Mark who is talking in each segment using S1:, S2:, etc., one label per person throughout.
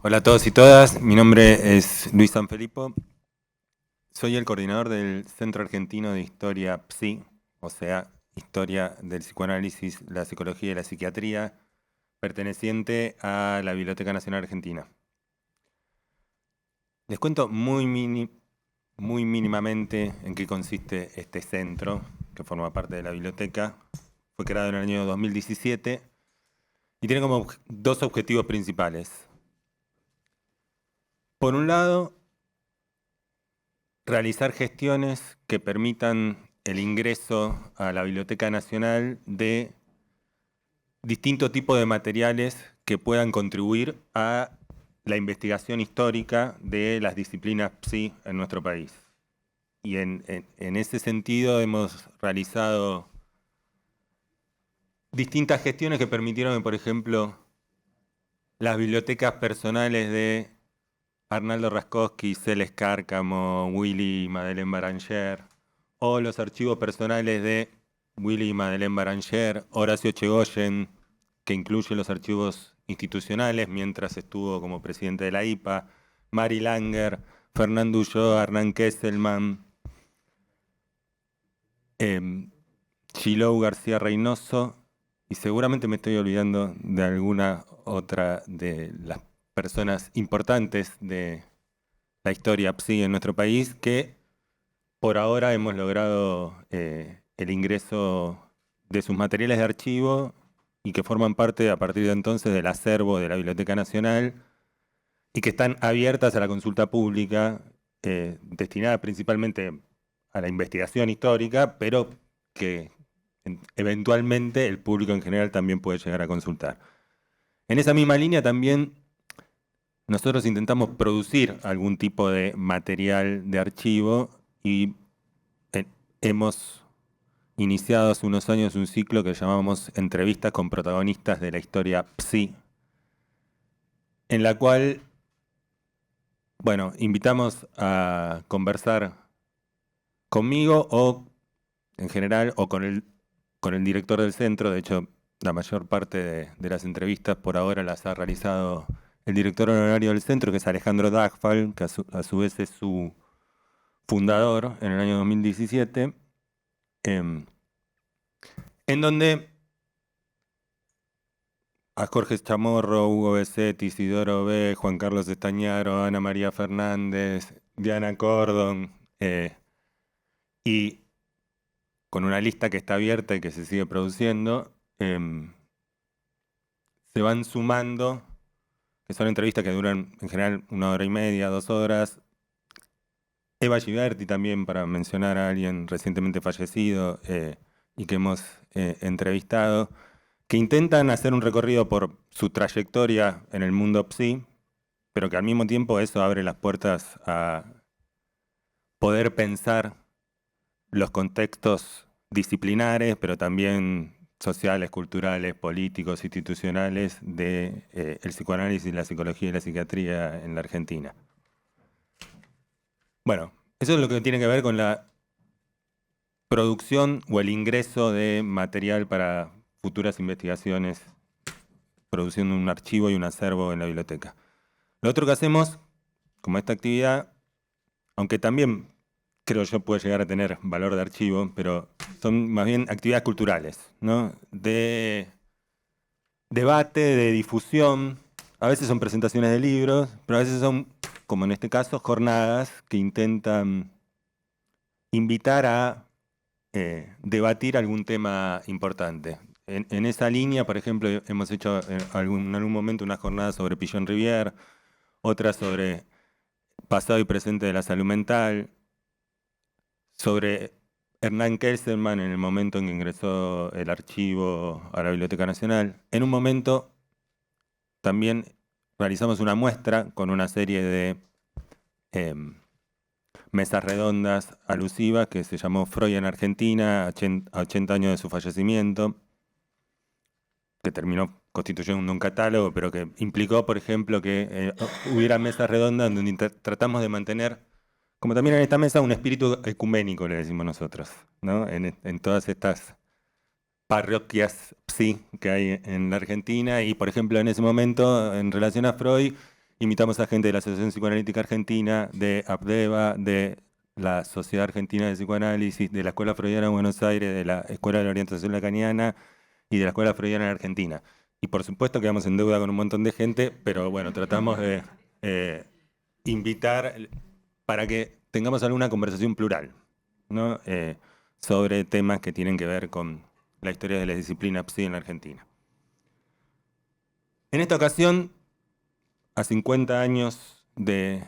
S1: Hola a todos y todas, mi nombre es Luis Sanfilippo, soy el coordinador del Centro Argentino de Historia PSI, o sea, Historia del Psicoanálisis, la Psicología y la Psiquiatría, perteneciente a la Biblioteca Nacional Argentina. Les cuento muy mínimamente en qué consiste este centro, que forma parte de la biblioteca. Fue creado en el año 2017 y tiene como dos objetivos principales. Por un lado, realizar gestiones que permitan el ingreso a la Biblioteca Nacional de distintos tipos de materiales que puedan contribuir a la investigación histórica de las disciplinas PSI en nuestro país. Y en ese sentido hemos realizado distintas gestiones que permitieron que, por ejemplo, las bibliotecas personales de Arnaldo Raskowski, Celes Cárcamo, Willy y Madeleine Baranger, o los archivos personales de Willy y Madeleine Baranger, Horacio Chegoyen, que incluye los archivos institucionales mientras estuvo como presidente de la IPA, Mari Langer, Fernando Ulloa, Hernán Kesselman, Chilou García Reynoso, y seguramente me estoy olvidando de alguna otra de las personas importantes de la historia PSI en nuestro país, que por ahora hemos logrado el ingreso de sus materiales de archivo y que forman parte a partir de entonces del acervo de la Biblioteca Nacional y que están abiertas a la consulta pública, destinada principalmente a la investigación histórica, pero que eventualmente el público en general también puede llegar a consultar. En esa misma línea también nosotros intentamos producir algún tipo de material de archivo y hemos iniciado hace unos años un ciclo que llamamos Entrevistas con protagonistas de la historia PSI, en la cual, bueno, invitamos a conversar conmigo o en general o con el director del centro. De hecho, la mayor parte de las entrevistas por ahora las ha realizado el director honorario del centro, que es Alejandro Dagfal, que a su vez es su fundador en el año 2017, en donde a Jorge Chamorro, Hugo Besetti, Isidoro B., Juan Carlos Estañaro, Ana María Fernández, Diana Cordon, y con una lista que está abierta y que se sigue produciendo, se van sumando, que son entrevistas que duran en general 1 hora y media, 2 horas. Eva Giberti también, para mencionar a alguien recientemente fallecido y que hemos entrevistado, que intentan hacer un recorrido por su trayectoria en el mundo PSI, pero que al mismo tiempo eso abre las puertas a poder pensar los contextos disciplinares, pero también sociales, culturales, políticos, institucionales de el psicoanálisis, la psicología y la psiquiatría en la Argentina. Bueno, eso es lo que tiene que ver con la producción o el ingreso de material para futuras investigaciones, produciendo un archivo y un acervo en la biblioteca. Lo otro que hacemos, como esta actividad, aunque también creo yo puede llegar a tener valor de archivo, pero son más bien actividades culturales, ¿no? De debate, de difusión. A veces son presentaciones de libros, pero a veces son, como en este caso, jornadas que intentan invitar a debatir algún tema importante. En esa línea, por ejemplo, hemos hecho en algún momento una jornada sobre Pillon Rivière, otra sobre pasado y presente de la salud mental, sobre Hernán Kesselman en el momento en que ingresó el archivo a la Biblioteca Nacional. En un momento también realizamos una muestra con una serie de mesas redondas alusivas que se llamó Freud en Argentina, a 80 años de su fallecimiento, que terminó constituyendo un catálogo, pero que implicó, por ejemplo, que hubiera mesas redondas donde tratamos de mantener, como también en esta mesa, un espíritu ecuménico, le decimos nosotros, ¿no? En todas estas parroquias PSI que hay en la Argentina. Y, por ejemplo, en ese momento, en relación a Freud, Invitamos a gente de la Asociación Psicoanalítica Argentina, de APDEVA, de la Sociedad Argentina de Psicoanálisis, de la Escuela Freudiana de Buenos Aires, de la Escuela de la Orientación Lacaniana y de la Escuela Freudiana en Argentina. Y por supuesto quedamos en deuda con un montón de gente, pero bueno, tratamos de invitar para que tengamos alguna conversación plural, ¿no? Sobre temas que tienen que ver con la historia de la disciplina PSI en la Argentina. En esta ocasión, a 50 años del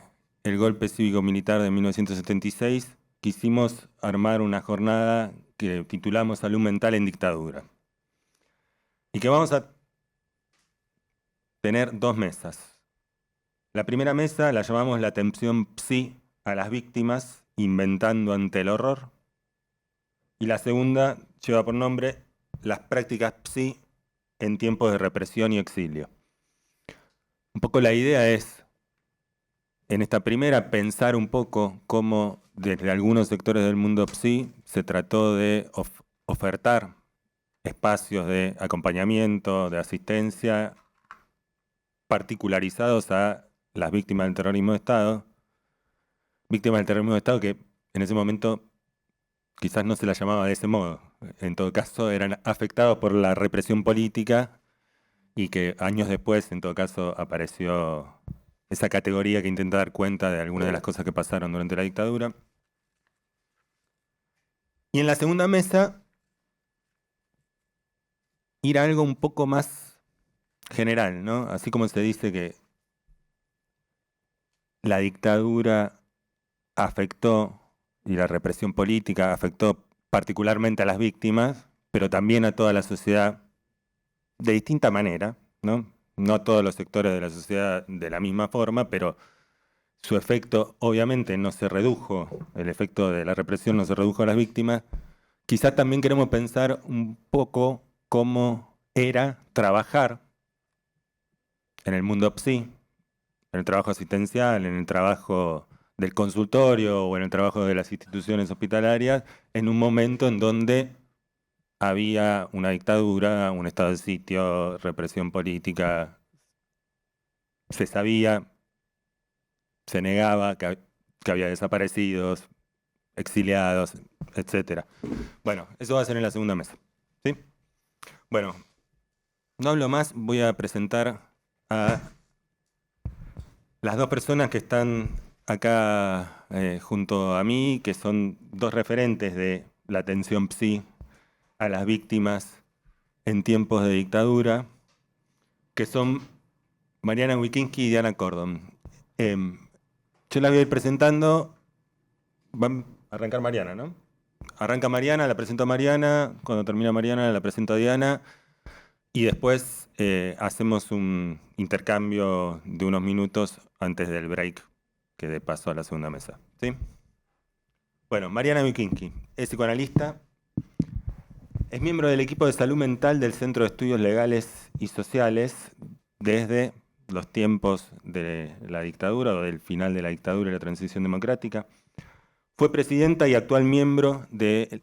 S1: golpe cívico-militar de 1976, quisimos armar una jornada que titulamos Salud Mental en Dictadura. Y que vamos a tener dos mesas. La primera mesa la llamamos la atención PSI a las víctimas, inventando ante el horror. Y la segunda lleva por nombre las prácticas PSI en tiempos de represión y exilio. Un poco la idea es, en esta primera, pensar un poco cómo desde algunos sectores del mundo PSI se trató de ofertar espacios de acompañamiento, de asistencia, particularizados a las víctimas del terrorismo de Estado. Víctimas del terrorismo de Estado que en ese momento quizás no se las llamaba de ese modo. En todo caso, eran afectados por la represión política y que años después, en todo caso, apareció esa categoría que intenta dar cuenta de algunas de las cosas que pasaron durante la dictadura. Y en la segunda mesa, ir a algo un poco más general, ¿no? Así como se dice que la dictadura afectó y la represión política afectó particularmente a las víctimas, pero también a toda la sociedad de distinta manera, ¿no? No a todos los sectores de la sociedad de la misma forma, pero su efecto obviamente no se redujo, el efecto de la represión no se redujo a las víctimas. Quizás también queremos pensar un poco cómo era trabajar en el mundo PSI, en el trabajo asistencial, en el trabajo del consultorio o en el trabajo de las instituciones hospitalarias, en un momento en donde había una dictadura, un estado de sitio, represión política. Se sabía, se negaba que había desaparecidos, exiliados, etc. Bueno, eso va a ser en la segunda mesa, ¿sí? Bueno, no hablo más, voy a presentar a las dos personas que están acá junto a mí, que son dos referentes de la atención PSI a las víctimas en tiempos de dictadura, que son Mariana Wikinski y Diana Cordon. Yo la voy a ir presentando. Va a arrancar Mariana, ¿no? Arranca Mariana, la presento a Mariana. Cuando termina Mariana, la presento a Diana. Y después hacemos un intercambio de unos minutos antes del break, que dé paso a la segunda mesa, ¿sí? Bueno, Mariana Wikinski es psicoanalista. Es miembro del equipo de salud mental del Centro de Estudios Legales y Sociales desde los tiempos de la dictadura o del final de la dictadura y la transición democrática. Fue presidenta y actual miembro de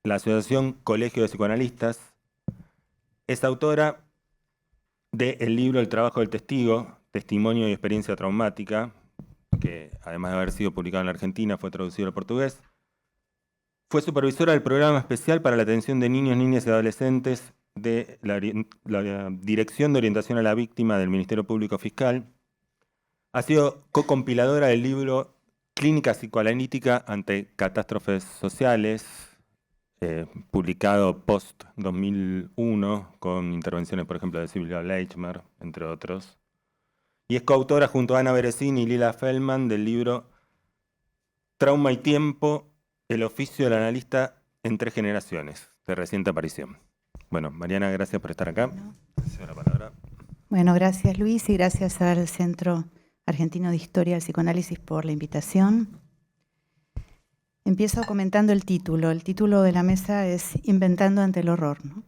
S1: la Asociación Colegio de Psicoanalistas. Es autora del libro El trabajo del testigo, Testimonio y experiencia traumática, que además de haber sido publicado en la Argentina, fue traducido al portugués. Fue supervisora del programa especial para la atención de niños, niñas y adolescentes de la Dirección de Orientación a la Víctima del Ministerio Público Fiscal. Ha sido co-compiladora del libro Clínica Psicoanalítica ante Catástrofes Sociales, publicado post-2001, con intervenciones, por ejemplo, de Silvia Leichmer, entre otros. Y es coautora junto a Ana Beresini y Lila Feldman del libro Trauma y Tiempo, el oficio del analista en 3 generaciones, de reciente aparición. Bueno, Mariana, gracias por estar acá. La palabra.
S2: Bueno, gracias Luis y gracias al Centro Argentino de Historia del Psicoanálisis por la invitación. Empiezo comentando el título. El título de la mesa es Inventando ante el horror, ¿no?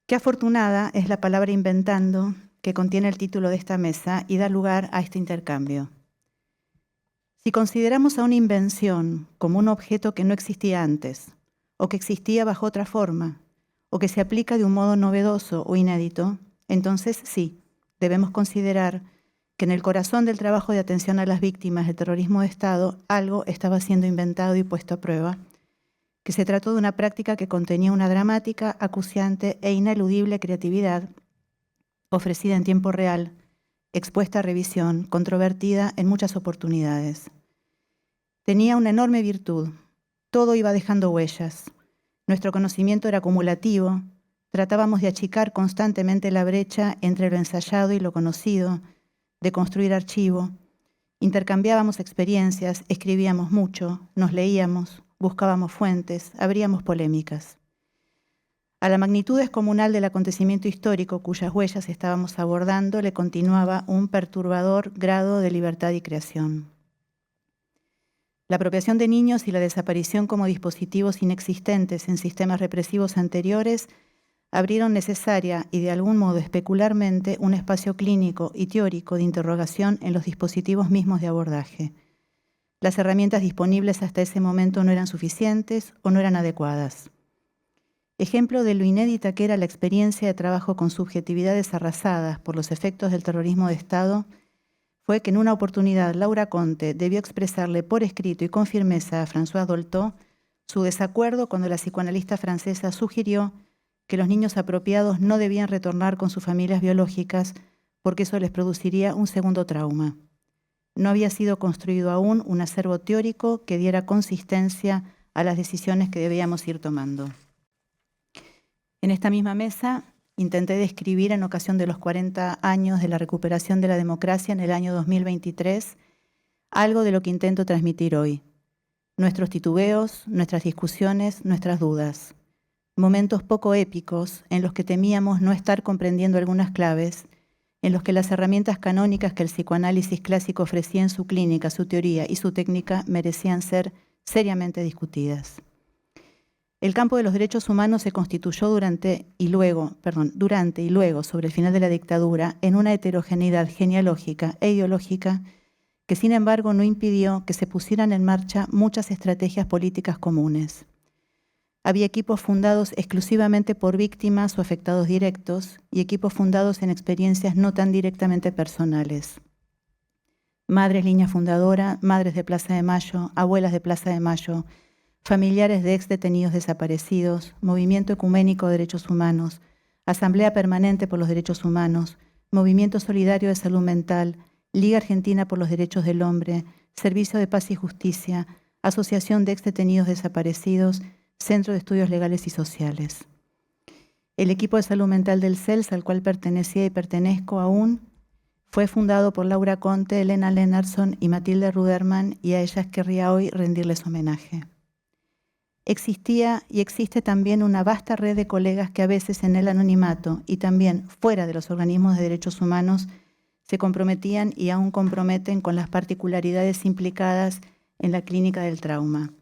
S2: Qué afortunada es la palabra inventando que contiene el título de esta mesa y da lugar a este intercambio. Si consideramos a una invención como un objeto que no existía antes, o que existía bajo otra forma, o que se aplica de un modo novedoso o inédito, entonces sí, debemos considerar que en el corazón del trabajo de atención a las víctimas del terrorismo de Estado algo estaba siendo inventado y puesto a prueba, que se trató de una práctica que contenía una dramática, acuciante e ineludible creatividad ofrecida en tiempo real, expuesta a revisión, controvertida en muchas oportunidades. Tenía una enorme virtud. Todo iba dejando huellas. Nuestro conocimiento era acumulativo. Tratábamos de achicar constantemente la brecha entre lo ensayado y lo conocido, de construir archivo. Intercambiábamos experiencias, escribíamos mucho, nos leíamos, buscábamos fuentes, abríamos polémicas. A la magnitud descomunal del acontecimiento histórico cuyas huellas estábamos abordando le continuaba un perturbador grado de libertad y creación. La apropiación de niños y la desaparición como dispositivos inexistentes en sistemas represivos anteriores abrieron necesaria y de algún modo especularmente un espacio clínico y teórico de interrogación en los dispositivos mismos de abordaje. Las herramientas disponibles hasta ese momento no eran suficientes o no eran adecuadas. Ejemplo de lo inédita que era la experiencia de trabajo con subjetividades arrasadas por los efectos del terrorismo de Estado fue que en una oportunidad Laura Conte debió expresarle por escrito y con firmeza a François Dolto su desacuerdo cuando la psicoanalista francesa sugirió que los niños apropiados no debían retornar con sus familias biológicas porque eso les produciría un segundo trauma. No había sido construido aún un acervo teórico que diera consistencia a las decisiones que debíamos ir tomando. En esta misma mesa intenté describir en ocasión de los 40 años de la recuperación de la democracia en el año 2023 algo de lo que intento transmitir hoy. Nuestros titubeos, nuestras discusiones, nuestras dudas. Momentos poco épicos en los que temíamos no estar comprendiendo algunas claves, en los que las herramientas canónicas que el psicoanálisis clásico ofrecía en su clínica, su teoría y su técnica merecían ser seriamente discutidas. El campo de los derechos humanos se constituyó durante y luego, sobre el final de la dictadura, en una heterogeneidad genealógica e ideológica que, sin embargo, no impidió que se pusieran en marcha muchas estrategias políticas comunes. Había equipos fundados exclusivamente por víctimas o afectados directos y equipos fundados en experiencias no tan directamente personales. Madres Línea Fundadora, Madres de Plaza de Mayo, Abuelas de Plaza de Mayo, familiares de exdetenidos desaparecidos, Movimiento Ecuménico de Derechos Humanos, Asamblea Permanente por los Derechos Humanos, Movimiento Solidario de Salud Mental, Liga Argentina por los Derechos del Hombre, Servicio de Paz y Justicia, Asociación de Exdetenidos Desaparecidos, Centro de Estudios Legales y Sociales. El equipo de salud mental del CELS, al cual pertenecía y pertenezco aún, fue fundado por Laura Conte, Elena Lennartson y Matilde Ruderman, y a ellas querría hoy rendirles homenaje. Existía y existe también una vasta red de colegas que a veces en el anonimato y también fuera de los organismos de derechos humanos se comprometían y aún comprometen con las particularidades implicadas en la clínica del trauma.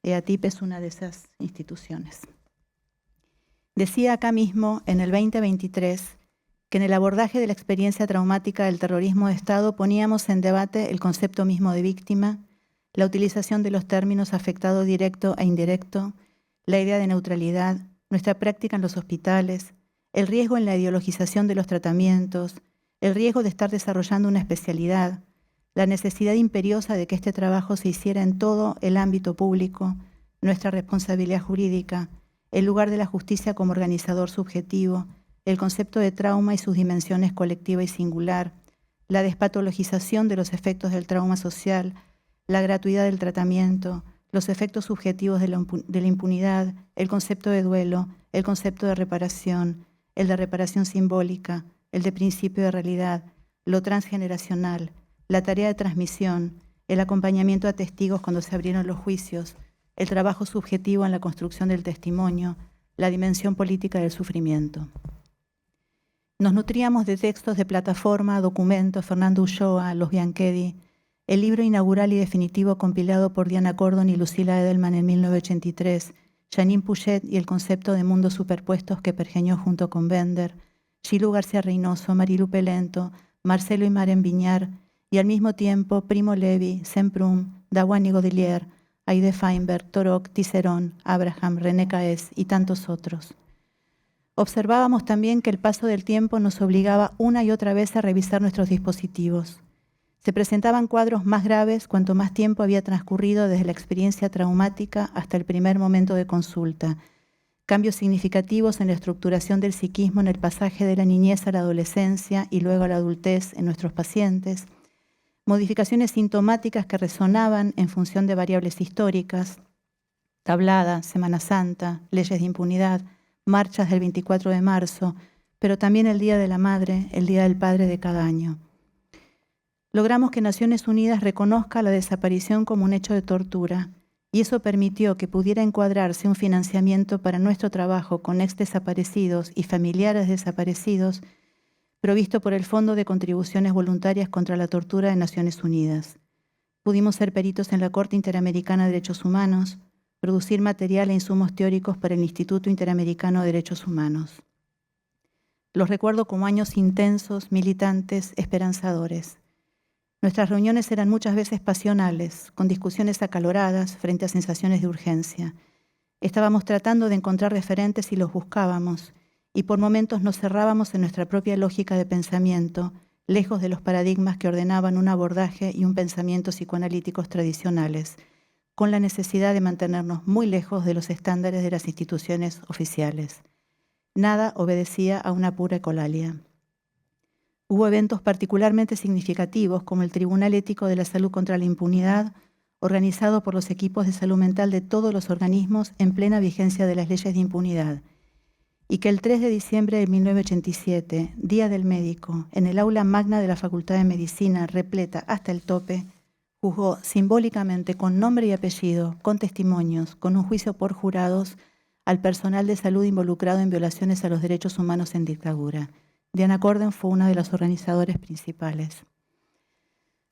S2: EATIP es una de esas instituciones. Decía acá mismo, en el 2023, que en el abordaje de la experiencia traumática del terrorismo de Estado poníamos en debate el concepto mismo de víctima, la utilización de los términos afectado directo e indirecto, la idea de neutralidad, nuestra práctica en los hospitales, el riesgo en la ideologización de los tratamientos, el riesgo de estar desarrollando una especialidad, la necesidad imperiosa de que este trabajo se hiciera en todo el ámbito público, nuestra responsabilidad jurídica, el lugar de la justicia como organizador subjetivo, el concepto de trauma y sus dimensiones colectiva y singular, la despatologización de los efectos del trauma social, la gratuidad del tratamiento, los efectos subjetivos de la impunidad, el concepto de duelo, el concepto de reparación, el de reparación simbólica, el de principio de realidad, lo transgeneracional, la tarea de transmisión, el acompañamiento a testigos cuando se abrieron los juicios, el trabajo subjetivo en la construcción del testimonio, la dimensión política del sufrimiento. Nos nutríamos de textos de plataforma, documentos, Fernando Ulloa, Los Bianchedi, el libro inaugural y definitivo compilado por Diana Cordon y Lucila Edelman en 1983, Janine Puget y el concepto de mundos superpuestos que pergeñó junto con Bender, Gilú García Reynoso, Marilu Pelento, Marcelo y Maren Viñar, y al mismo tiempo Primo Levi, Semprún, Dawani Godelier, Aide Feinberg, Torok, Ticerón, Abraham, René Caes y tantos otros. Observábamos también que el paso del tiempo nos obligaba una y otra vez a revisar nuestros dispositivos. Se presentaban cuadros más graves cuanto más tiempo había transcurrido desde la experiencia traumática hasta el primer momento de consulta. Cambios significativos en la estructuración del psiquismo en el pasaje de la niñez a la adolescencia y luego a la adultez en nuestros pacientes. Modificaciones sintomáticas que resonaban en función de variables históricas. Tablada, Semana Santa, leyes de impunidad, marchas del 24 de marzo, pero también el Día de la Madre, el Día del Padre de cada año. Logramos que Naciones Unidas reconozca la desaparición como un hecho de tortura, y eso permitió que pudiera encuadrarse un financiamiento para nuestro trabajo con ex-desaparecidos y familiares desaparecidos, provisto por el Fondo de Contribuciones Voluntarias contra la Tortura de Naciones Unidas. Pudimos ser peritos en la Corte Interamericana de Derechos Humanos, producir material e insumos teóricos para el Instituto Interamericano de Derechos Humanos. Los recuerdo como años intensos, militantes, esperanzadores. Nuestras reuniones eran muchas veces pasionales, con discusiones acaloradas frente a sensaciones de urgencia. Estábamos tratando de encontrar referentes y los buscábamos, y por momentos nos cerrábamos en nuestra propia lógica de pensamiento, lejos de los paradigmas que ordenaban un abordaje y un pensamiento psicoanalíticos tradicionales, con la necesidad de mantenernos muy lejos de los estándares de las instituciones oficiales. Nada obedecía a una pura ecolalia. Hubo eventos particularmente significativos, como el Tribunal Ético de la Salud contra la Impunidad, organizado por los equipos de salud mental de todos los organismos en plena vigencia de las leyes de impunidad, y que el 3 de diciembre de 1987, Día del Médico, en el aula magna de la Facultad de Medicina, repleta hasta el tope, juzgó simbólicamente con nombre y apellido, con testimonios, con un juicio por jurados, al personal de salud involucrado en violaciones a los derechos humanos en dictadura. Diana Corden fue una de las organizadoras principales.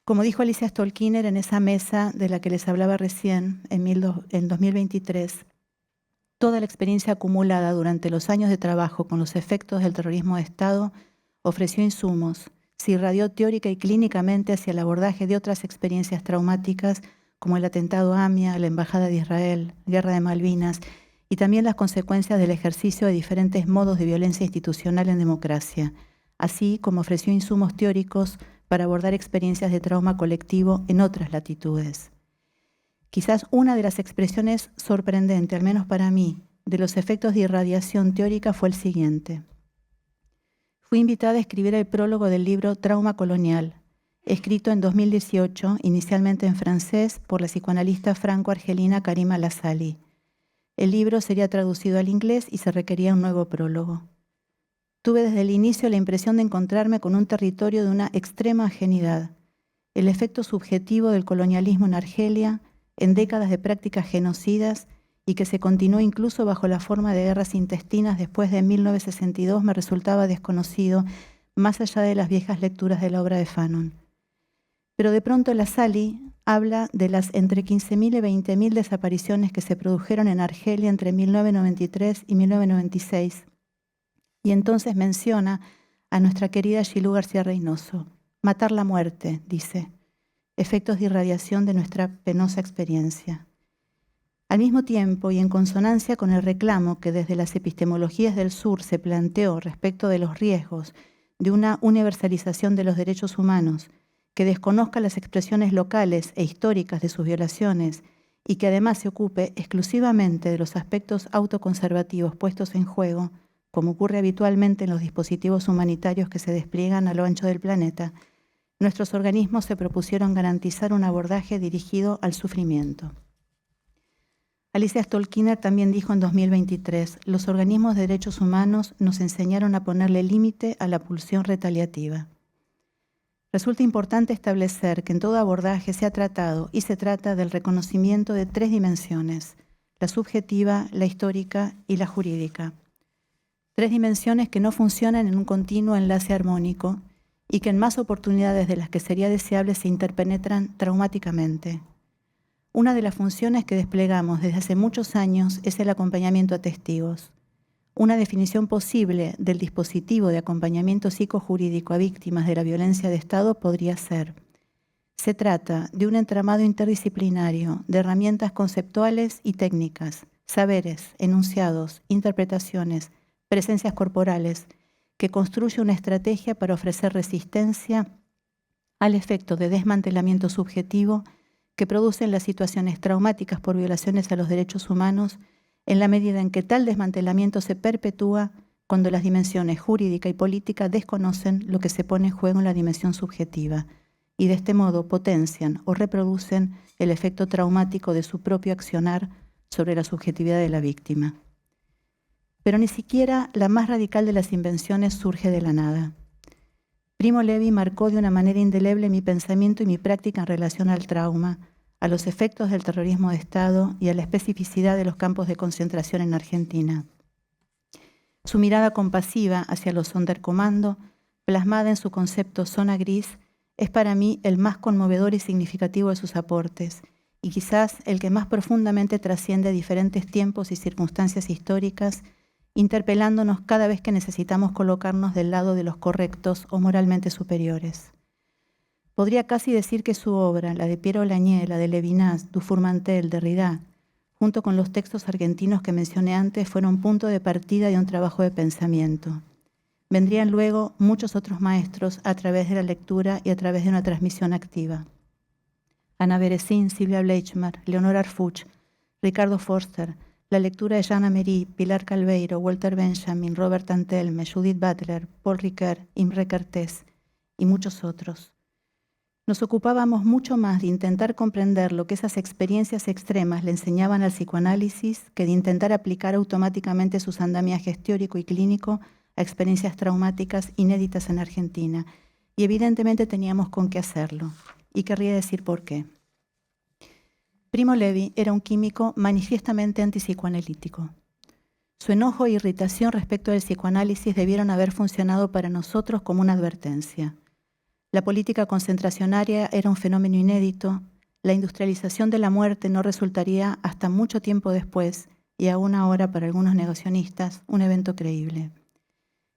S2: Como dijo Alicia Stolkiner en esa mesa de la que les hablaba recién, en 2023, toda la experiencia acumulada durante los años de trabajo con los efectos del terrorismo de Estado ofreció insumos, se irradió teórica y clínicamente hacia el abordaje de otras experiencias traumáticas como el atentado a AMIA, la Embajada de Israel, Guerra de Malvinas, y también las consecuencias del ejercicio de diferentes modos de violencia institucional en democracia, así como ofreció insumos teóricos para abordar experiencias de trauma colectivo en otras latitudes. Quizás una de las expresiones sorprendentes, al menos para mí, de los efectos de irradiación teórica fue el siguiente. Fui invitada a escribir el prólogo del libro Trauma Colonial, escrito en 2018, inicialmente en francés, por la psicoanalista franco-argelina Karima Lassali. El libro sería traducido al inglés y se requería un nuevo prólogo. Tuve desde el inicio la impresión de encontrarme con un territorio de una extrema ajenidad, el efecto subjetivo del colonialismo en Argelia, en décadas de prácticas genocidas y que se continuó incluso bajo la forma de guerras intestinas después de 1962 me resultaba desconocido, más allá de las viejas lecturas de la obra de Fanon. Pero de pronto Lassali habla de las entre 15.000 y 20.000 desapariciones que se produjeron en Argelia entre 1993 y 1996. Y entonces menciona a nuestra querida Gilú García Reynoso. Matar la muerte, dice. Efectos de irradiación de nuestra penosa experiencia. Al mismo tiempo y en consonancia con el reclamo que desde las epistemologías del sur se planteó respecto de los riesgos de una universalización de los derechos humanos, que desconozca las expresiones locales e históricas de sus violaciones y que además se ocupe exclusivamente de los aspectos autoconservativos puestos en juego, como ocurre habitualmente en los dispositivos humanitarios que se despliegan a lo ancho del planeta, nuestros organismos se propusieron garantizar un abordaje dirigido al sufrimiento. Alicia Stolkiner también dijo en 2023, los organismos de derechos humanos nos enseñaron a ponerle límite a la pulsión retaliativa. Resulta importante establecer que en todo abordaje se ha tratado y se trata del reconocimiento de tres dimensiones, la subjetiva, la histórica y la jurídica. Tres dimensiones que no funcionan en un continuo enlace armónico y que en más oportunidades de las que sería deseable se interpenetran traumáticamente. Una de las funciones que desplegamos desde hace muchos años es el acompañamiento a testigos. Una definición posible del dispositivo de acompañamiento psicojurídico a víctimas de la violencia de Estado podría ser: se trata de un entramado interdisciplinario de herramientas conceptuales y técnicas, saberes, enunciados, interpretaciones, presencias corporales, que construye una estrategia para ofrecer resistencia al efecto de desmantelamiento subjetivo que producen las situaciones traumáticas por violaciones a los derechos humanos, en la medida en que tal desmantelamiento se perpetúa cuando las dimensiones jurídica y política desconocen lo que se pone en juego en la dimensión subjetiva, y de este modo potencian o reproducen el efecto traumático de su propio accionar sobre la subjetividad de la víctima. Pero ni siquiera la más radical de las invenciones surge de la nada. Primo Levi marcó de una manera indeleble mi pensamiento y mi práctica en relación al trauma, a los efectos del terrorismo de Estado y a la especificidad de los campos de concentración en Argentina. Su mirada compasiva hacia los Sonderkommando, plasmada en su concepto zona gris, es para mí el más conmovedor y significativo de sus aportes, y quizás el que más profundamente trasciende diferentes tiempos y circunstancias históricas, interpelándonos cada vez que necesitamos colocarnos del lado de los correctos o moralmente superiores. Podría casi decir que su obra, la de Piero Lanier, la de Levinas, Dufourmantel, Derrida, junto con los textos argentinos que mencioné antes, fueron punto de partida de un trabajo de pensamiento. Vendrían luego muchos otros maestros a través de la lectura y a través de una transmisión activa. Ana Beresín, Silvia Bleichmar, Leonor Arfuch, Ricardo Forster, la lectura de Jeanne Amery, Pilar Calveiro, Walter Benjamin, Robert Antelme, Judith Butler, Paul Ricoeur, Imre Kertész y muchos otros. Nos ocupábamos mucho más de intentar comprender lo que esas experiencias extremas le enseñaban al psicoanálisis que de intentar aplicar automáticamente sus andamiajes teórico y clínico a experiencias traumáticas inéditas en Argentina. Y evidentemente teníamos con qué hacerlo. Y querría decir por qué. Primo Levi era un químico manifiestamente antipsicoanalítico. Su enojo e irritación respecto del psicoanálisis debieron haber funcionado para nosotros como una advertencia. La política concentracionaria era un fenómeno inédito, la industrialización de la muerte no resultaría hasta mucho tiempo después, y aún ahora para algunos negacionistas, un evento creíble.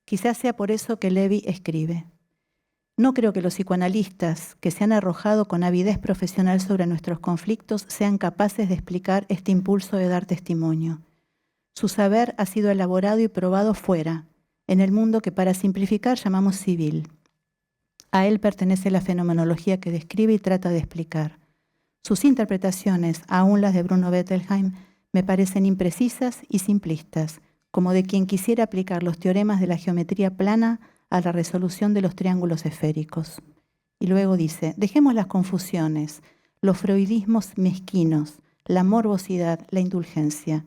S2: Quizás sea por eso que Levi escribe: no creo que los psicoanalistas que se han arrojado con avidez profesional sobre nuestros conflictos sean capaces de explicar este impulso de dar testimonio. Su saber ha sido elaborado y probado fuera, en el mundo que para simplificar llamamos civil. A él pertenece la fenomenología que describe y trata de explicar. Sus interpretaciones, aún las de Bruno Bettelheim, me parecen imprecisas y simplistas, como de quien quisiera aplicar los teoremas de la geometría plana a la resolución de los triángulos esféricos. Y luego dice: dejemos las confusiones, los freudismos mezquinos, la morbosidad, la indulgencia.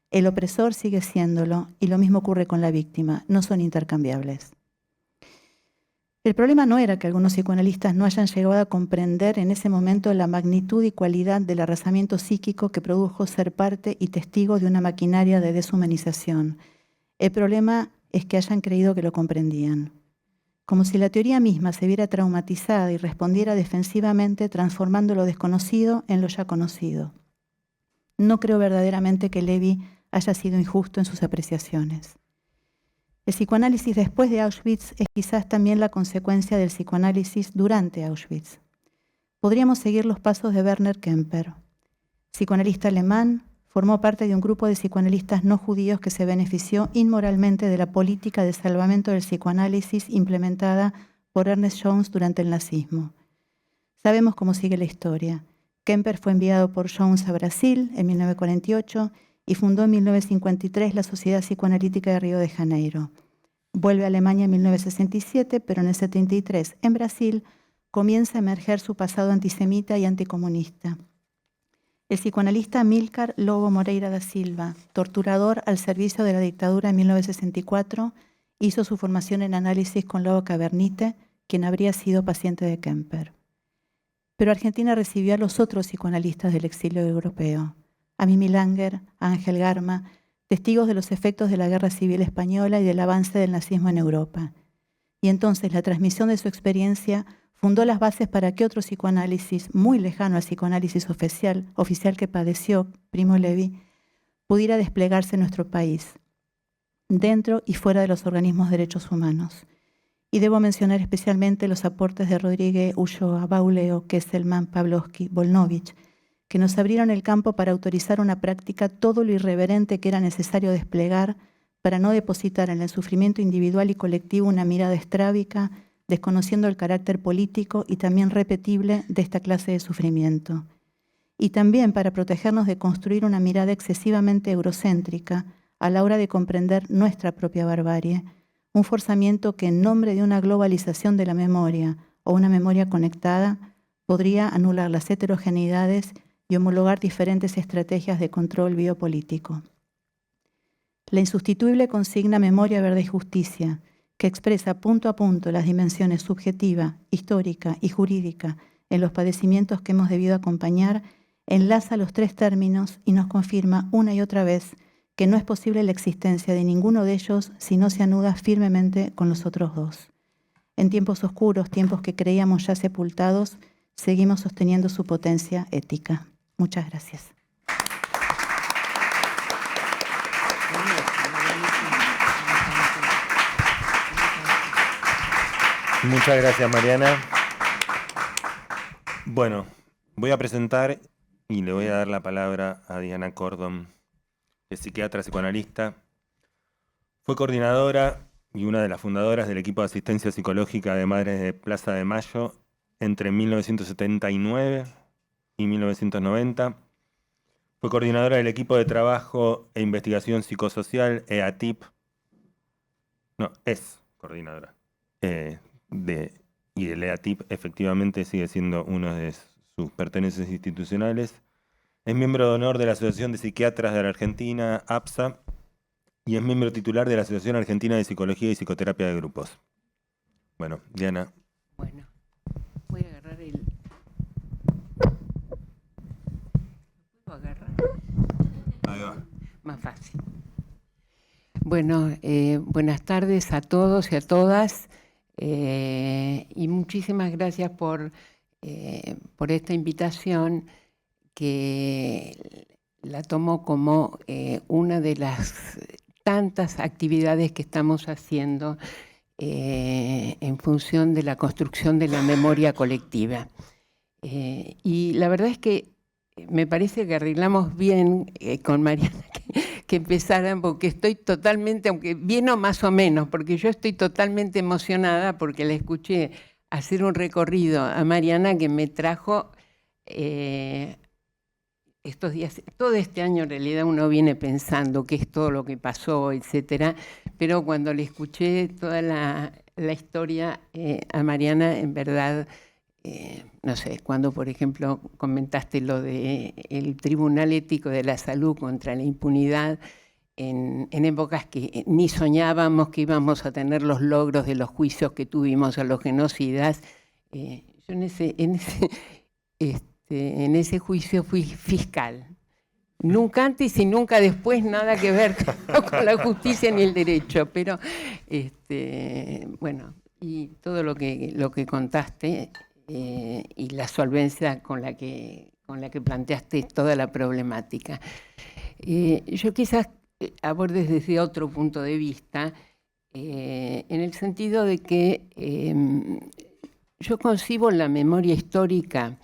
S2: El opresor sigue siéndolo y lo mismo ocurre con la víctima, no son intercambiables. El problema no era que algunos psicoanalistas no hayan llegado a comprender en ese momento la magnitud y cualidad del arrasamiento psíquico que produjo ser parte y testigo de una maquinaria de deshumanización. El problema es que hayan creído que lo comprendían. Como si la teoría misma se viera traumatizada y respondiera defensivamente transformando lo desconocido en lo ya conocido. No creo verdaderamente que Levi haya sido injusto en sus apreciaciones. El psicoanálisis después de Auschwitz es quizás también la consecuencia del psicoanálisis durante Auschwitz. Podríamos seguir los pasos de Werner Kemper. Psicoanalista alemán, formó parte de un grupo de psicoanalistas no judíos que se benefició inmoralmente de la política de salvamento del psicoanálisis implementada por Ernest Jones durante el nazismo. Sabemos cómo sigue la historia. Kemper fue enviado por Jones a Brasil en 1948 y fundó en 1953 la Sociedad Psicoanalítica de Río de Janeiro. Vuelve a Alemania en 1967, pero en el 73, en Brasil, comienza a emerger su pasado antisemita y anticomunista. El psicoanalista Amílcar Lobo Moreira da Silva, torturador al servicio de la dictadura en 1964, hizo su formación en análisis con Lobo Cavernite, quien habría sido paciente de Kemper. Pero Argentina recibió a los otros psicoanalistas del exilio europeo, a Mimi Langer, a Ángel Garma, testigos de los efectos de la Guerra Civil Española y del avance del nazismo en Europa. Y entonces la transmisión de su experiencia fundó las bases para que otro psicoanálisis, muy lejano al psicoanálisis oficial que padeció Primo Levi, pudiera desplegarse en nuestro país, dentro y fuera de los organismos de derechos humanos. Y debo mencionar especialmente los aportes de Rodríguez, Ulloa, Bauleo, Kesselman, Pavlovsky, Volnovich, que nos abrieron el campo para autorizar una práctica todo lo irreverente que era necesario desplegar para no depositar en el sufrimiento individual y colectivo una mirada estrábica, desconociendo el carácter político y también repetible de esta clase de sufrimiento. Y también para protegernos de construir una mirada excesivamente eurocéntrica a la hora de comprender nuestra propia barbarie, un forzamiento que en nombre de una globalización de la memoria o una memoria conectada podría anular las heterogeneidades y homologar diferentes estrategias de control biopolítico. La insustituible consigna Memoria, Verdad y Justicia, que expresa punto a punto las dimensiones subjetiva, histórica y jurídica en los padecimientos que hemos debido acompañar, enlaza los tres términos y nos confirma una y otra vez que no es posible la existencia de ninguno de ellos si no se anuda firmemente con los otros dos. En tiempos oscuros, tiempos que creíamos ya sepultados, seguimos sosteniendo su potencia ética. Muchas gracias.
S1: Muchas gracias, Mariana. Bueno, voy a presentar y le voy a dar la palabra a Diana Cordon, que es psiquiatra psicoanalista. Fue coordinadora y una de las fundadoras del equipo de asistencia psicológica de Madres de Plaza de Mayo entre 1979 y 1990. Fue coordinadora del equipo de trabajo e investigación psicosocial EATIP. No, es coordinadora. Y el EATIP efectivamente sigue siendo uno de sus pertenencias institucionales. Es miembro de honor de la Asociación de Psiquiatras de la Argentina, APSA, y es miembro titular de la Asociación Argentina de Psicología y Psicoterapia de Grupos. Bueno, Diana.
S3: Bueno, voy a agarrar el... ¿Puedo agarrar?
S1: Ahí va.
S3: Más fácil. Bueno, buenas tardes a todos y a todas. Y muchísimas gracias por esta invitación, que la tomo como una de las tantas actividades que estamos haciendo en función de la construcción de la memoria colectiva. Y la verdad es que me parece que arreglamos bien con Mariana que empezaran, porque estoy totalmente, aunque bien o más o menos, porque yo estoy totalmente emocionada porque la escuché hacer un recorrido a Mariana que me trajo estos días, todo este año en realidad uno viene pensando qué es todo lo que pasó, etcétera, pero cuando le escuché toda la historia a Mariana, en verdad, no sé, cuando por ejemplo comentaste lo del Tribunal Ético de la Salud contra la impunidad, en épocas que ni soñábamos que íbamos a tener los logros de los juicios que tuvimos a los genocidas, yo en ese juicio fui fiscal. Nunca antes y nunca después, nada que ver con la justicia ni el derecho, pero bueno, y todo lo que contaste y la solvencia con la que planteaste toda la problemática. Yo quizás aborde desde otro punto de vista, en el sentido de que yo concibo la memoria histórica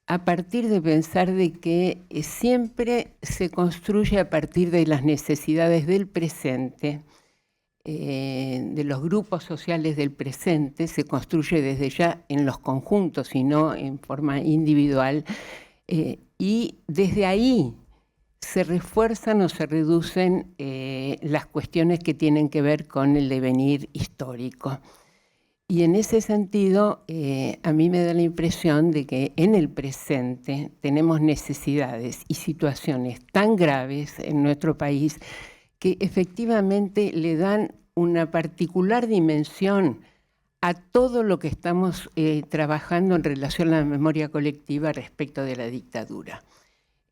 S3: a partir de pensar de que siempre se construye a partir de las necesidades del presente, de los grupos sociales del presente, se construye desde ya en los conjuntos y no en forma individual, y desde ahí se refuerzan o se reducen las cuestiones que tienen que ver con el devenir histórico. Y en ese sentido, a mí me da la impresión de que en el presente tenemos necesidades y situaciones tan graves en nuestro país que efectivamente le dan una particular dimensión a todo lo que estamos trabajando en relación a la memoria colectiva respecto de la dictadura.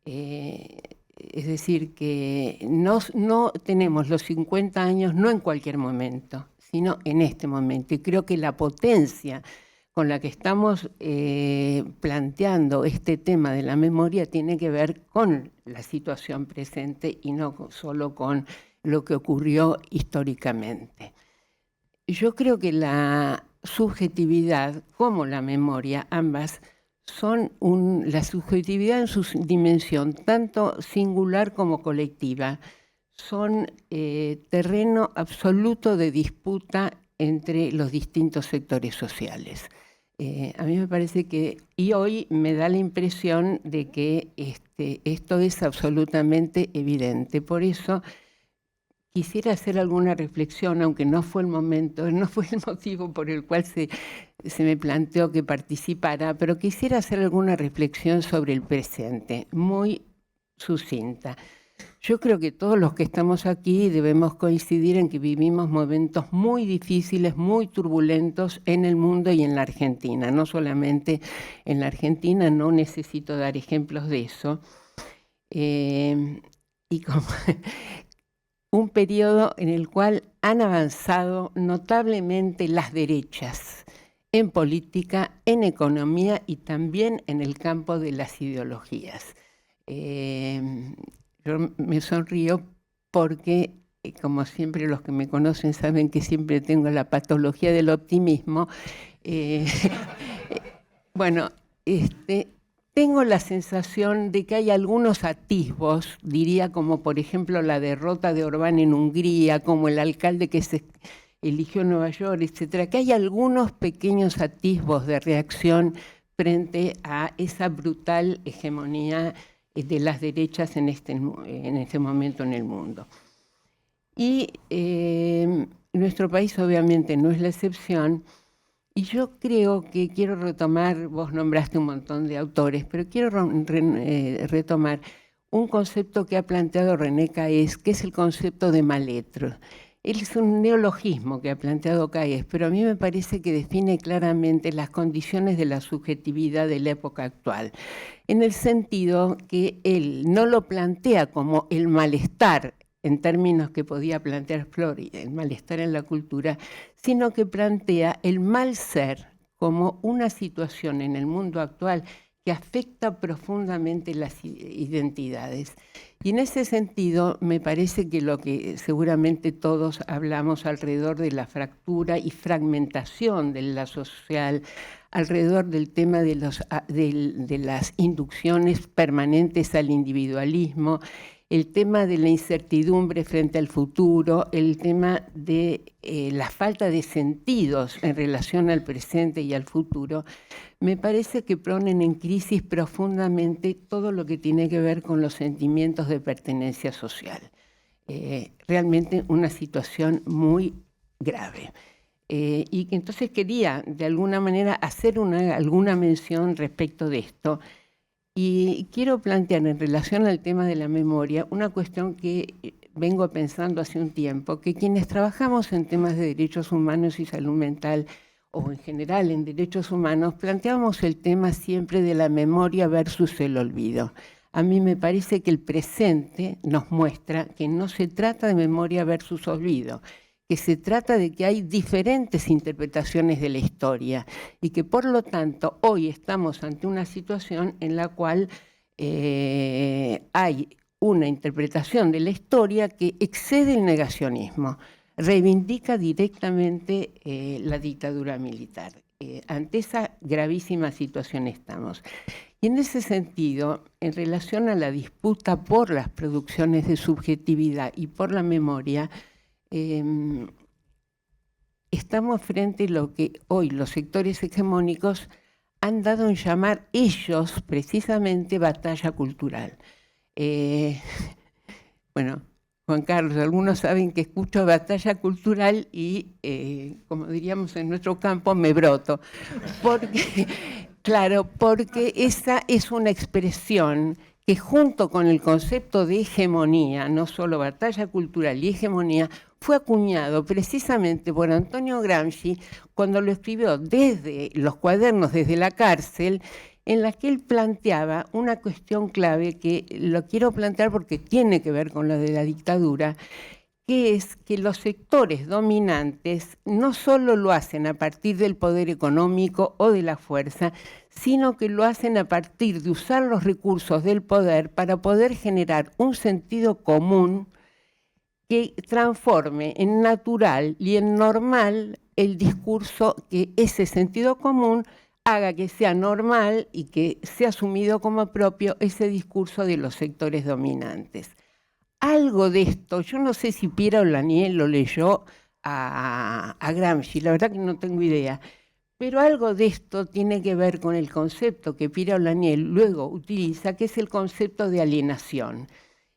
S3: Es decir, que no tenemos los 50 años, no en cualquier momento, sino en este momento. Y creo que la potencia con la que estamos planteando este tema de la memoria tiene que ver con la situación presente y no solo con lo que ocurrió históricamente. Yo creo que la subjetividad como la memoria, ambas, son la subjetividad en su dimensión, tanto singular como colectiva, son terreno absoluto de disputa entre los distintos sectores sociales. A mí me parece que, y hoy me da la impresión de que esto es absolutamente evidente. Por eso quisiera hacer alguna reflexión, aunque no fue el momento, no fue el motivo por el cual se me planteó que participara, pero quisiera hacer alguna reflexión sobre el presente, muy sucinta. Yo creo que todos los que estamos aquí debemos coincidir en que vivimos momentos muy difíciles, muy turbulentos en el mundo y en la Argentina. No solamente en la Argentina, no necesito dar ejemplos de eso. Y como un periodo en el cual han avanzado notablemente las derechas en política, en economía y también en el campo de las ideologías. Yo me sonrío porque, como siempre los que me conocen saben que siempre tengo la patología del optimismo. Bueno, tengo la sensación de que hay algunos atisbos, diría como por ejemplo la derrota de Orbán en Hungría, como el alcalde que se eligió en Nueva York, etcétera, que hay algunos pequeños atisbos de reacción frente a esa brutal hegemonía de las derechas en este momento en el mundo. Y nuestro país obviamente no es la excepción, y yo creo que quiero retomar, vos nombraste un montón de autores, pero quiero retomar un concepto que ha planteado René Caes, que es el concepto de mal-être. Él es un neologismo que ha planteado Caes, pero a mí me parece que define claramente las condiciones de la subjetividad de la época actual, en el sentido que él no lo plantea como el malestar, en términos que podía plantear Flori, el malestar en la cultura, sino que plantea el mal ser como una situación en el mundo actual que afecta profundamente las identidades. Y en ese sentido, me parece que lo que seguramente todos hablamos alrededor de la fractura y fragmentación de la social, alrededor del tema de las inducciones permanentes al individualismo, el tema de la incertidumbre frente al futuro, el tema de la falta de sentidos en relación al presente y al futuro, me parece que ponen en crisis profundamente todo lo que tiene que ver con los sentimientos de pertenencia social. Realmente una situación muy grave. Y entonces quería, de alguna manera, hacer alguna mención respecto de esto. Y quiero plantear en relación al tema de la memoria una cuestión que vengo pensando hace un tiempo, que quienes trabajamos en temas de derechos humanos y salud mental, o en general en derechos humanos, planteamos el tema siempre de la memoria versus el olvido. A mí me parece que el presente nos muestra que no se trata de memoria versus olvido, que se trata de que hay diferentes interpretaciones de la historia y que por lo tanto hoy estamos ante una situación en la cual hay una interpretación de la historia que excede el negacionismo, reivindica directamente la dictadura militar. Ante esa gravísima situación estamos. Y en ese sentido, en relación a la disputa por las producciones de subjetividad y por la memoria, estamos frente a lo que hoy los sectores hegemónicos han dado en llamar ellos precisamente batalla cultural. Bueno, Juan Carlos, algunos saben que escucho batalla cultural y, como diríamos en nuestro campo, me broto. Porque, claro, porque esa es una expresión que junto con el concepto de hegemonía, no solo batalla cultural y hegemonía, fue acuñado precisamente por Antonio Gramsci cuando lo escribió desde los cuadernos, desde la cárcel, en la que él planteaba una cuestión clave que lo quiero plantear porque tiene que ver con lo de la dictadura, que es que los sectores dominantes no solo lo hacen a partir del poder económico o de la fuerza, sino que lo hacen a partir de usar los recursos del poder para poder generar un sentido común que transforme en natural y en normal el discurso, que ese sentido común haga que sea normal y que sea asumido como propio ese discurso de los sectores dominantes. Algo de esto, yo no sé si Piera Olaniel lo leyó, a Gramsci, la verdad que no tengo idea. Pero algo de esto tiene que ver con el concepto que Pira Olaniel luego utiliza, que es el concepto de alienación,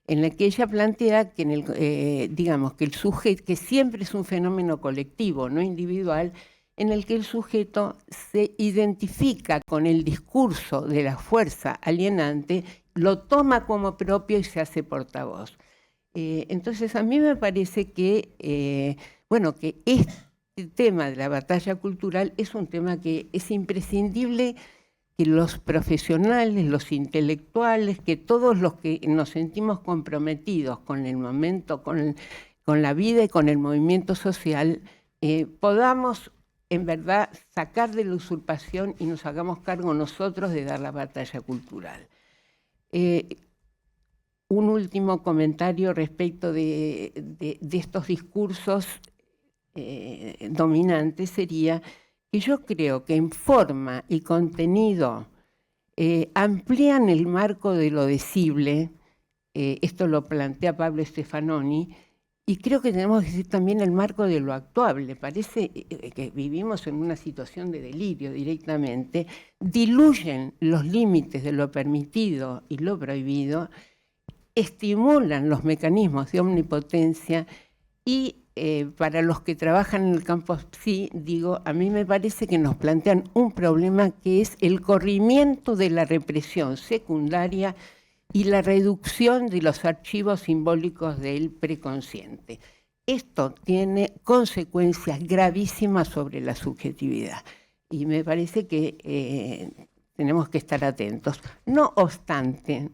S3: en el que ella plantea que, digamos, que el sujeto, que siempre es un fenómeno colectivo, no individual, en el que el sujeto se identifica con el discurso de la fuerza alienante, lo toma como propio y se hace portavoz. Entonces, a mí me parece que, que este tema de la batalla cultural es un tema que es imprescindible que los profesionales, los intelectuales, que todos los que nos sentimos comprometidos con el momento, con la vida y con el movimiento social, podamos en verdad sacar de la usurpación y nos hagamos cargo nosotros de dar la batalla cultural. Un último comentario respecto de estos discursos dominantes sería que yo creo que en forma y contenido amplían el marco de lo decible, esto lo plantea Pablo Stefanoni, y creo que tenemos que decir también el marco de lo actuable. Parece que vivimos en una situación de delirio directamente, diluyen los límites de lo permitido y lo prohibido, estimulan los mecanismos de omnipotencia y para los que trabajan en el campo, sí, digo, a mí me parece que nos plantean un problema que es el corrimiento de la represión secundaria y la reducción de los archivos simbólicos del preconsciente. Esto tiene consecuencias gravísimas sobre la subjetividad y me parece que tenemos que estar atentos. No obstante,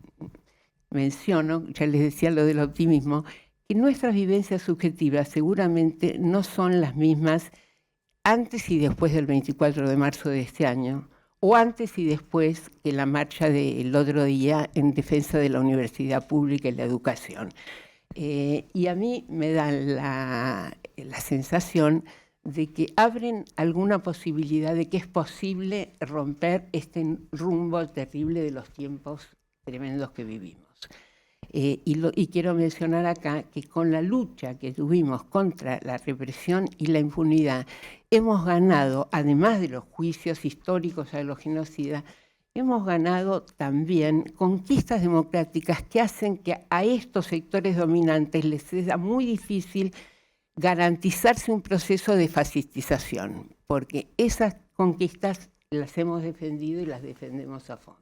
S3: menciono, ya les decía lo del optimismo, que nuestras vivencias subjetivas seguramente no son las mismas antes y después del 24 de marzo de este año, o antes y después que la marcha del otro día en defensa de la universidad pública y la educación. Y a mí me da la sensación de que abren alguna posibilidad de que es posible romper este rumbo terrible de los tiempos tremendos que vivimos. Y quiero mencionar acá que con la lucha que tuvimos contra la represión y la impunidad, hemos ganado, además de los juicios históricos a los genocidas, hemos ganado también conquistas democráticas que hacen que a estos sectores dominantes les sea muy difícil garantizarse un proceso de fascistización, porque esas conquistas las hemos defendido y las defendemos a fondo.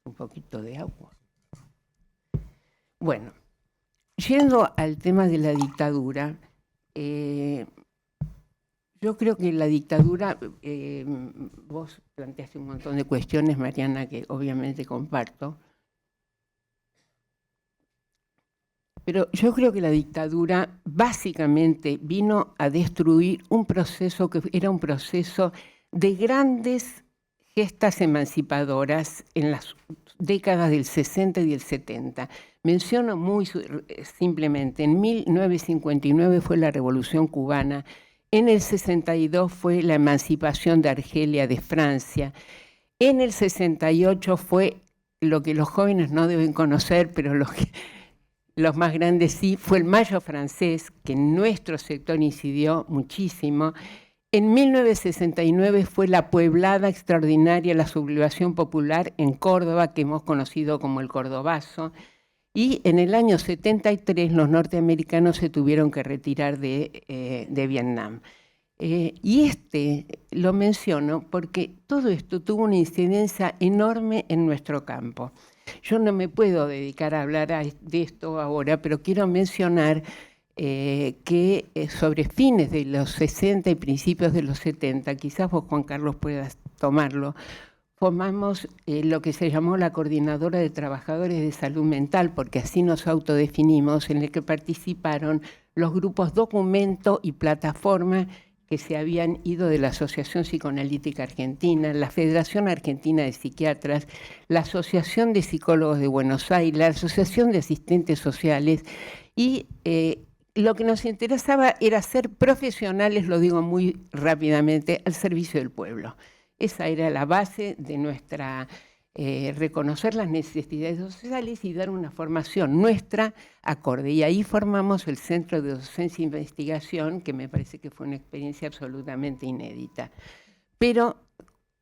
S3: Un poquito de agua. Bueno, yendo al tema de la dictadura, yo creo que la dictadura, vos planteaste un montón de cuestiones, Mariana, que obviamente comparto, pero yo creo que la dictadura básicamente vino a destruir un proceso que era un proceso de grandes gestas emancipadoras en las décadas del 60 y del 70. Menciono muy simplemente, en 1959 fue la Revolución Cubana, en el 62 fue la emancipación de Argelia de Francia, en el 68 fue lo que los jóvenes no deben conocer, pero los más grandes sí, fue el Mayo francés, que en nuestro sector incidió muchísimo. En 1969 fue la pueblada extraordinaria, la sublevación popular en Córdoba, que hemos conocido como el Cordobazo, y en el año 73 los norteamericanos se tuvieron que retirar de Vietnam. Y lo menciono porque todo esto tuvo una incidencia enorme en nuestro campo. Yo no me puedo dedicar a hablar de esto ahora, pero quiero mencionar que sobre fines de los 60 y principios de los 70, quizás vos, Juan Carlos, puedas tomarlo, formamos lo que se llamó la Coordinadora de Trabajadores de Salud Mental, porque así nos autodefinimos, en el que participaron los grupos Documento y Plataforma que se habían ido de la Asociación Psicoanalítica Argentina, la Federación Argentina de Psiquiatras, la Asociación de Psicólogos de Buenos Aires, la Asociación de Asistentes Sociales, y lo que nos interesaba era ser profesionales, lo digo muy rápidamente, al servicio del pueblo. Esa era la base de nuestra reconocer las necesidades sociales y dar una formación nuestra acorde. Y ahí formamos el Centro de Docencia e Investigación, que me parece que fue una experiencia absolutamente inédita. Pero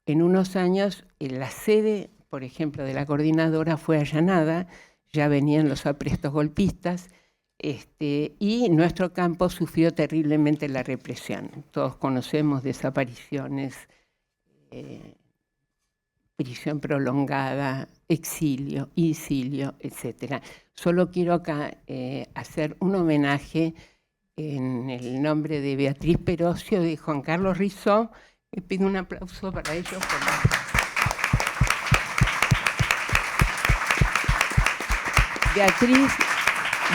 S3: en unos años la sede, por ejemplo, de la coordinadora fue allanada, ya venían los aprestos golpistas, y nuestro campo sufrió terriblemente la represión. Todos conocemos desapariciones, prisión prolongada, exilio, incilio, etc. Solo quiero acá hacer un homenaje en el nombre de Beatriz Perocio y de Juan Carlos Rizó. Les pido un aplauso para ellos.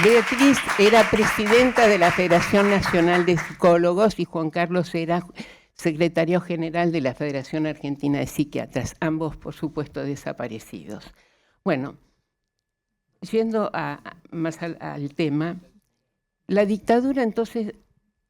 S3: Beatriz era presidenta de la Federación Nacional de Psicólogos y Juan Carlos era secretario general de la Federación Argentina de Psiquiatras, ambos, por supuesto, desaparecidos. Bueno, yendo más al tema, la dictadura, entonces,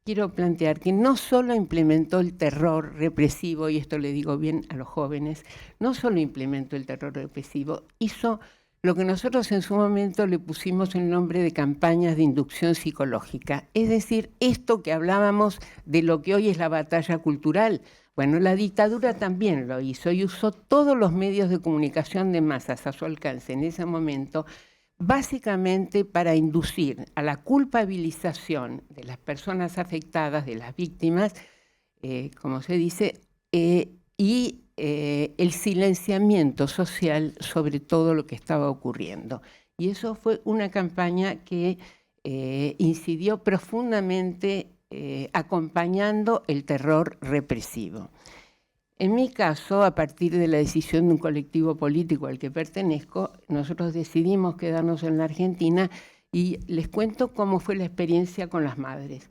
S3: quiero plantear que no solo implementó el terror represivo, y esto le digo bien a los jóvenes, no solo implementó el terror represivo, hizo lo que nosotros en su momento le pusimos el nombre de campañas de inducción psicológica. Es decir, esto que hablábamos de lo que hoy es la batalla cultural. Bueno, la dictadura también lo hizo y usó todos los medios de comunicación de masas a su alcance en ese momento, básicamente para inducir a la culpabilización de las personas afectadas, de las víctimas, como se dice, y el silenciamiento social sobre todo lo que estaba ocurriendo. Y eso fue una campaña que incidió profundamente acompañando el terror represivo. En mi caso, a partir de la decisión de un colectivo político al que pertenezco, nosotros decidimos quedarnos en la Argentina y les cuento cómo fue la experiencia con las madres.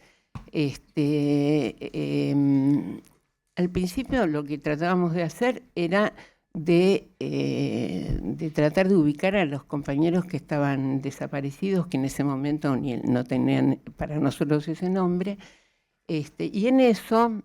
S3: Al principio lo que tratábamos de hacer era de tratar de ubicar a los compañeros que estaban desaparecidos, que en ese momento no tenían para nosotros ese nombre, y en eso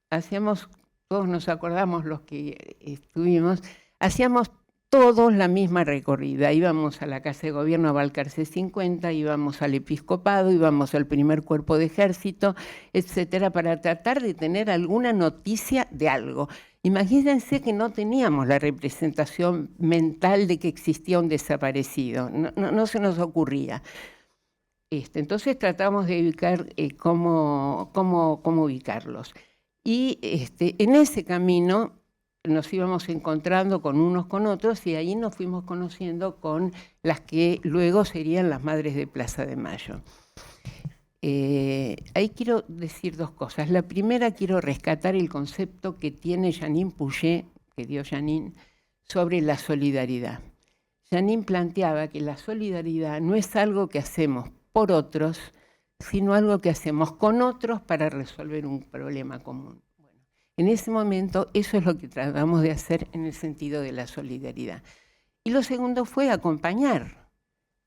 S3: hacíamos, todos nos acordamos los que estuvimos, hacíamos todos la misma recorrida. Íbamos a la Casa de Gobierno a Balcarce 50, íbamos al Episcopado, íbamos al primer cuerpo de ejército, etcétera, para tratar de tener alguna noticia de algo. Imagínense que no teníamos la representación mental de que existía un desaparecido, no se nos ocurría. Entonces tratamos de ubicar cómo ubicarlos. Y en ese camino nos íbamos encontrando con unos con otros y ahí nos fuimos conociendo con las que luego serían las madres de Plaza de Mayo. Ahí quiero decir dos cosas. La primera, quiero rescatar el concepto que tiene Jeanine Pouget, que dio Jeanine, sobre la solidaridad. Jeanine planteaba que la solidaridad no es algo que hacemos por otros, sino algo que hacemos con otros para resolver un problema común. En ese momento, eso es lo que tratamos de hacer en el sentido de la solidaridad. Y lo segundo fue acompañar.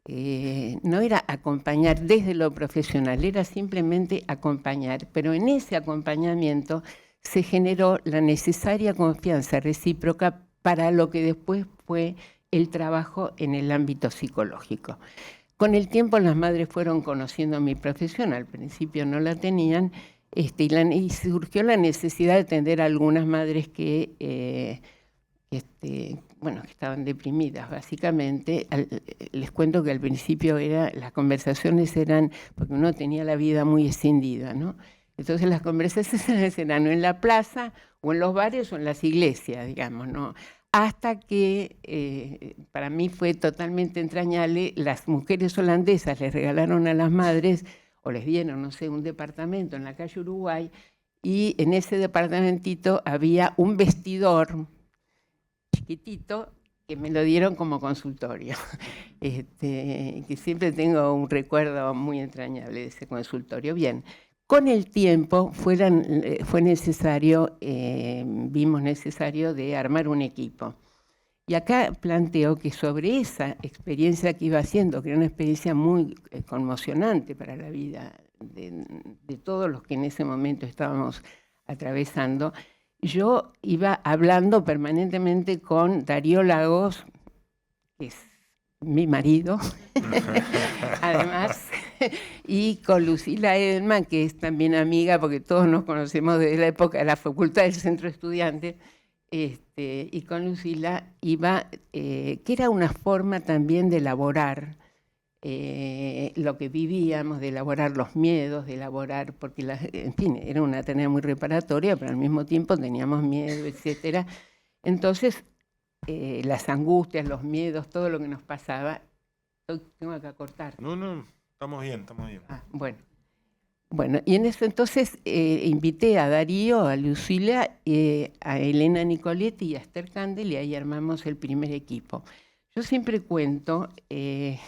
S3: No era acompañar desde lo profesional, era simplemente acompañar. Pero en ese acompañamiento se generó la necesaria confianza recíproca para lo que después fue el trabajo en el ámbito psicológico. Con el tiempo las madres fueron conociendo mi profesión, al principio no la tenían, y surgió la necesidad de atender a algunas madres que estaban deprimidas, básicamente. Les cuento que al principio las conversaciones eran, porque uno tenía la vida muy escindida, ¿no? Entonces las conversaciones eran o en la plaza, o en los bares, o en las iglesias, digamos, ¿no? Hasta que para mí fue totalmente entrañable, las mujeres holandesas les regalaron a las madres o les dieron, no sé, un departamento en la calle Uruguay, y en ese departamentito había un vestidor chiquitito que me lo dieron como consultorio. Que siempre tengo un recuerdo muy entrañable de ese consultorio. Bien, con el tiempo vimos necesario de armar un equipo. Y acá planteo que sobre esa experiencia que iba haciendo, que era una experiencia muy conmocionante para la vida de todos los que en ese momento estábamos atravesando, yo iba hablando permanentemente con Darío Lagos, que es mi marido, además, y con Lucila Edelman, que es también amiga, porque todos nos conocemos desde la época de la Facultad del Centro Estudiante, y con Lucila iba, que era una forma también de elaborar lo que vivíamos, de elaborar los miedos, de elaborar, porque en fin, era una tarea muy reparatoria, pero al mismo tiempo teníamos miedo, etc. Entonces, las angustias, los miedos, todo lo que nos pasaba. Tengo que cortar.
S1: No, estamos bien.
S3: Bueno, y en eso entonces invité a Darío, a Lucila, a Elena Nicoletti y a Esther Candel, y ahí armamos el primer equipo. Yo siempre cuento, el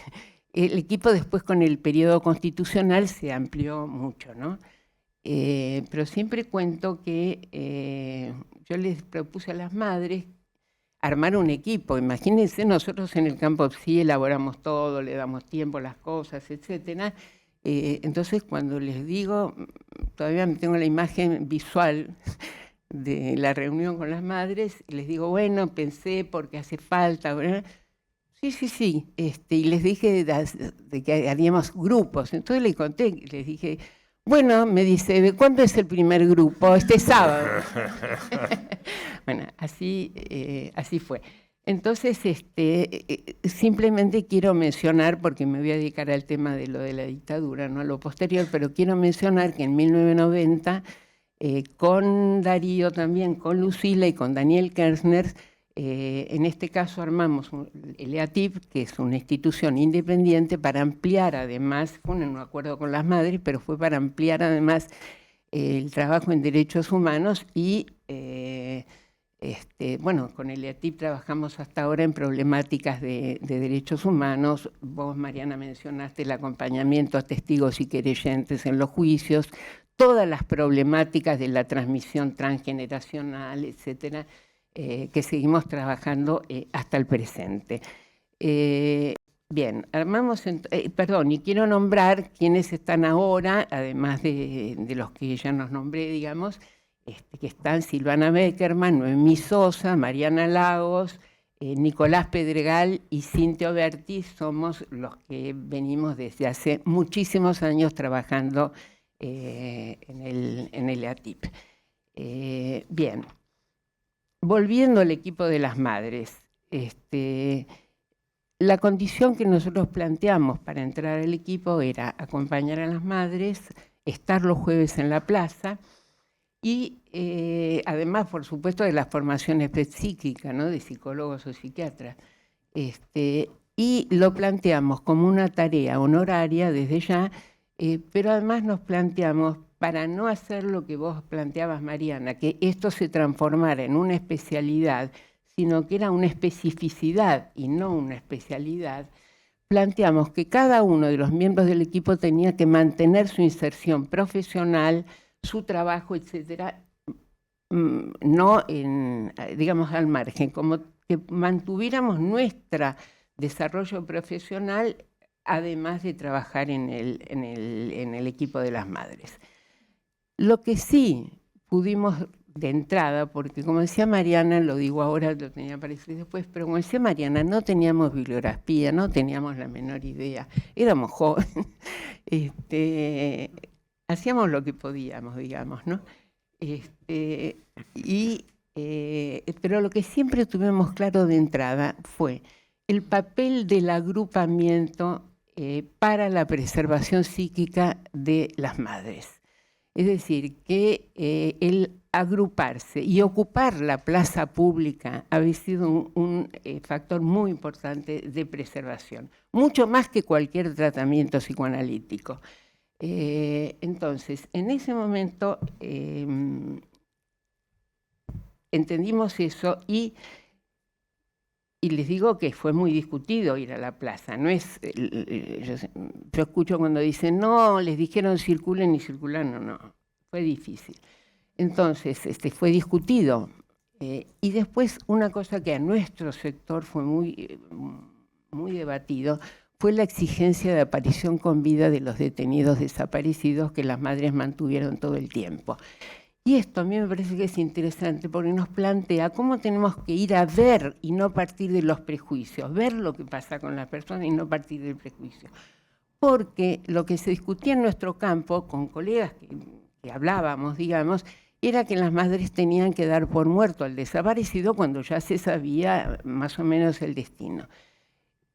S3: equipo después con el periodo constitucional se amplió mucho, ¿no? Pero siempre cuento que yo les propuse a las madres armar un equipo. Imagínense, nosotros en el campo sí elaboramos todo, le damos tiempo a las cosas, etc. Entonces, cuando les digo, todavía tengo la imagen visual de la reunión con las madres, y les digo, bueno, pensé porque hace falta. Sí. Y les dije de que haríamos grupos. Entonces les conté, les dije, bueno, me dice, ¿cuándo es el primer grupo? Este sábado. Bueno, así fue. Entonces, simplemente quiero mencionar, porque me voy a dedicar al tema de lo de la dictadura, no a lo posterior, pero quiero mencionar que en 1990, con Darío también, con Lucila y con Daniel Kersner, en este caso armamos el EATIP, que es una institución independiente, para ampliar además, fue un acuerdo con las madres, pero fue para ampliar además el trabajo en derechos humanos y bueno, con el EATIP trabajamos hasta ahora en problemáticas de derechos humanos. Vos, Mariana, mencionaste el acompañamiento a testigos y querellentes en los juicios, todas las problemáticas de la transmisión transgeneracional, etcétera, que seguimos trabajando hasta el presente. Bien, armamos, perdón, y quiero nombrar quienes están ahora, además de los que ya nos nombré, digamos, que están Silvana Beckerman, Noemí Sosa, Mariana Lagos, Nicolás Pedregal y Cintia Oberti. Somos los que venimos desde hace muchísimos años trabajando en el EATIP. Bien, volviendo al equipo de las madres, la condición que nosotros planteamos para entrar al equipo era acompañar a las madres, estar los jueves en la plaza, y además, por supuesto, de la formación específica, ¿no?, de psicólogos o psiquiatras. Y lo planteamos como una tarea honoraria desde ya, pero además nos planteamos, para no hacer lo que vos planteabas, Mariana, que esto se transformara en una especialidad, sino que era una especificidad y no una especialidad, planteamos que cada uno de los miembros del equipo tenía que mantener su inserción profesional, su trabajo, etcétera, no digamos al margen, como que mantuviéramos nuestro desarrollo profesional, además de trabajar en el equipo de las madres. Lo que sí pudimos de entrada, porque como decía Mariana, lo digo ahora, lo tenía para decir después, pero como decía Mariana, no teníamos bibliografía, no teníamos la menor idea, éramos jóvenes, hacíamos lo que podíamos, digamos, ¿no? Pero lo que siempre tuvimos claro de entrada fue el papel del agrupamiento para la preservación psíquica de las madres. Es decir, que el agruparse y ocupar la plaza pública había sido un factor muy importante de preservación, mucho más que cualquier tratamiento psicoanalítico. Entonces, en ese momento entendimos eso y les digo que fue muy discutido ir a la plaza. No es, yo escucho cuando dicen, no, les dijeron circulen y circulan, no, fue difícil. Entonces, fue discutido. Y después una cosa que a nuestro sector fue muy debatido fue la exigencia de aparición con vida de los detenidos desaparecidos que las madres mantuvieron todo el tiempo. Y esto a mí me parece que es interesante porque nos plantea cómo tenemos que ir a ver y no partir de los prejuicios, ver lo que pasa con las personas y no partir del prejuicio. Porque lo que se discutía en nuestro campo, con colegas que hablábamos, digamos, era que las madres tenían que dar por muerto al desaparecido cuando ya se sabía más o menos el destino.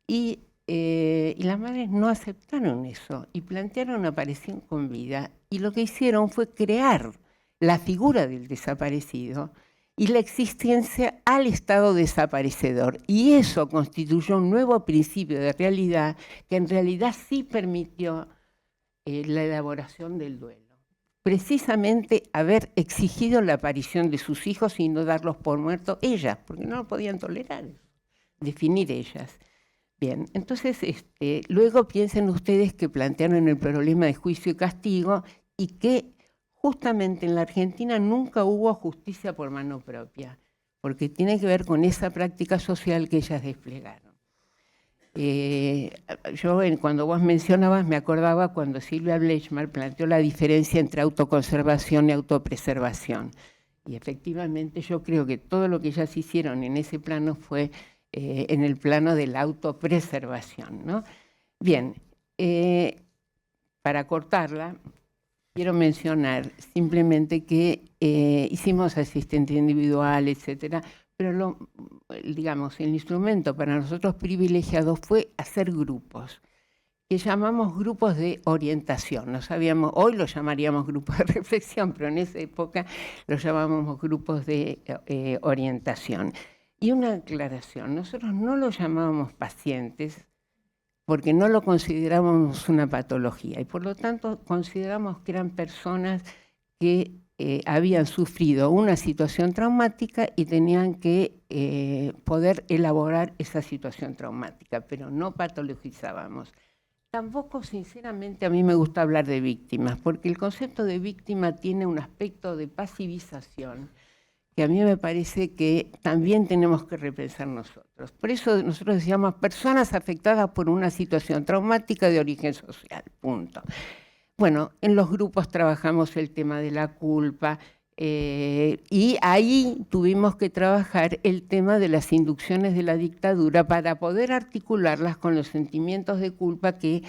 S3: Y las madres no aceptaron eso y plantearon una aparición con vida. Y lo que hicieron fue crear la figura del desaparecido y la existencia al estado desaparecedor. Y eso constituyó un nuevo principio de realidad que en realidad sí permitió la elaboración del duelo. Precisamente haber exigido la aparición de sus hijos y no darlos por muertos ellas, porque no lo podían tolerar, definir ellas. Bien, entonces luego piensen ustedes que plantearon el problema de juicio y castigo y que justamente en la Argentina nunca hubo justicia por mano propia, porque tiene que ver con esa práctica social que ellas desplegaron. Yo, cuando vos mencionabas, me acordaba cuando Silvia Bleichmar planteó la diferencia entre autoconservación y autopreservación. Y efectivamente yo creo que todo lo que ellas hicieron en ese plano fue en el plano de la autopreservación, ¿no? Bien, para cortarla, quiero mencionar simplemente que hicimos asistente individual, etcétera, pero digamos, el instrumento para nosotros privilegiado fue hacer grupos, que llamamos grupos de orientación. No sabíamos, hoy los llamaríamos grupos de reflexión, pero en esa época los llamábamos grupos de orientación. Y una aclaración, nosotros no los llamábamos pacientes porque no lo considerábamos una patología y por lo tanto consideramos que eran personas que habían sufrido una situación traumática y tenían que poder elaborar esa situación traumática, pero no patologizábamos. Tampoco, sinceramente, a mí me gusta hablar de víctimas, porque el concepto de víctima tiene un aspecto de pasivización que a mí me parece que también tenemos que repensar nosotros. Por eso nosotros decíamos personas afectadas por una situación traumática de origen social, punto. Bueno, en los grupos trabajamos el tema de la culpa y ahí tuvimos que trabajar el tema de las inducciones de la dictadura para poder articularlas con los sentimientos de culpa que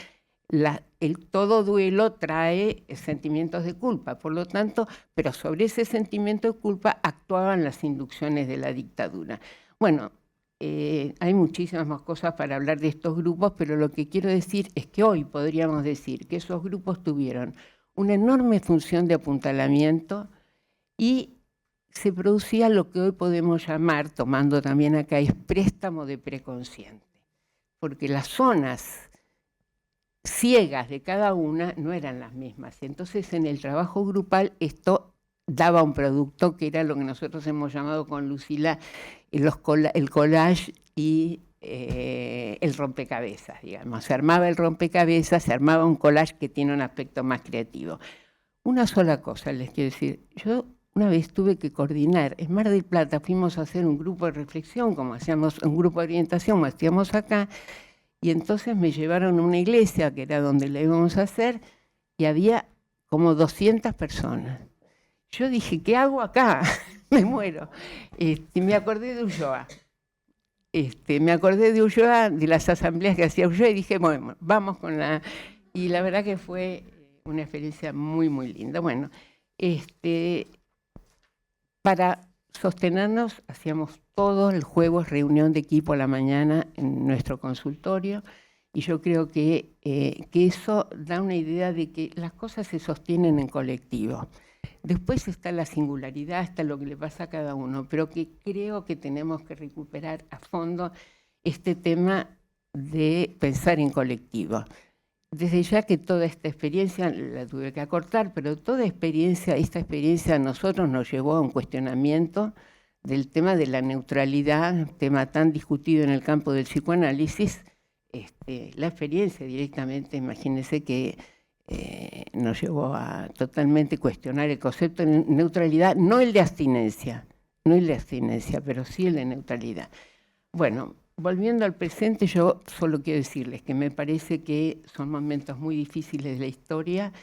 S3: todo duelo trae sentimientos de culpa. Por lo tanto, pero sobre ese sentimiento de culpa actuaban las inducciones de la dictadura. Bueno, hay muchísimas más cosas para hablar de estos grupos, pero lo que quiero decir es que hoy podríamos decir que esos grupos tuvieron una enorme función de apuntalamiento y se producía lo que hoy podemos llamar, tomando también acá, es préstamo de preconsciente, porque las zonas ciegas de cada una no eran las mismas. Entonces, en el trabajo grupal esto daba un producto que era lo que nosotros hemos llamado con Lucila el collage y el rompecabezas, digamos. Se armaba el rompecabezas, se armaba un collage que tiene un aspecto más creativo. Una sola cosa les quiero decir. Yo una vez tuve que coordinar, en Mar del Plata fuimos a hacer un grupo de reflexión, como hacíamos un grupo de orientación, como hacíamos acá, y entonces me llevaron a una iglesia, que era donde la íbamos a hacer, y había como 200 personas. Yo dije, ¿qué hago acá? Me muero. Me acordé de Ulloa. Me acordé de Ulloa, de las asambleas que hacía Ulloa, y dije, bueno, vamos con la... Y la verdad que fue una experiencia muy, muy linda. Bueno, para sostenernos, hacíamos todo el jueves reunión de equipo a la mañana en nuestro consultorio, y yo creo que eso da una idea de que las cosas se sostienen en colectivo. Después está la singularidad, está lo que le pasa a cada uno, pero que creo que tenemos que recuperar a fondo este tema de pensar en colectivo. Desde ya que toda esta experiencia, la tuve que acortar, pero toda esta experiencia a nosotros nos llevó a un cuestionamiento del tema de la neutralidad, tema tan discutido en el campo del psicoanálisis. La experiencia directamente, imagínense que nos llevó a totalmente cuestionar el concepto de neutralidad, no el de abstinencia, pero sí el de neutralidad. Bueno, volviendo al presente, yo solo quiero decirles que me parece que son momentos muy difíciles de la historia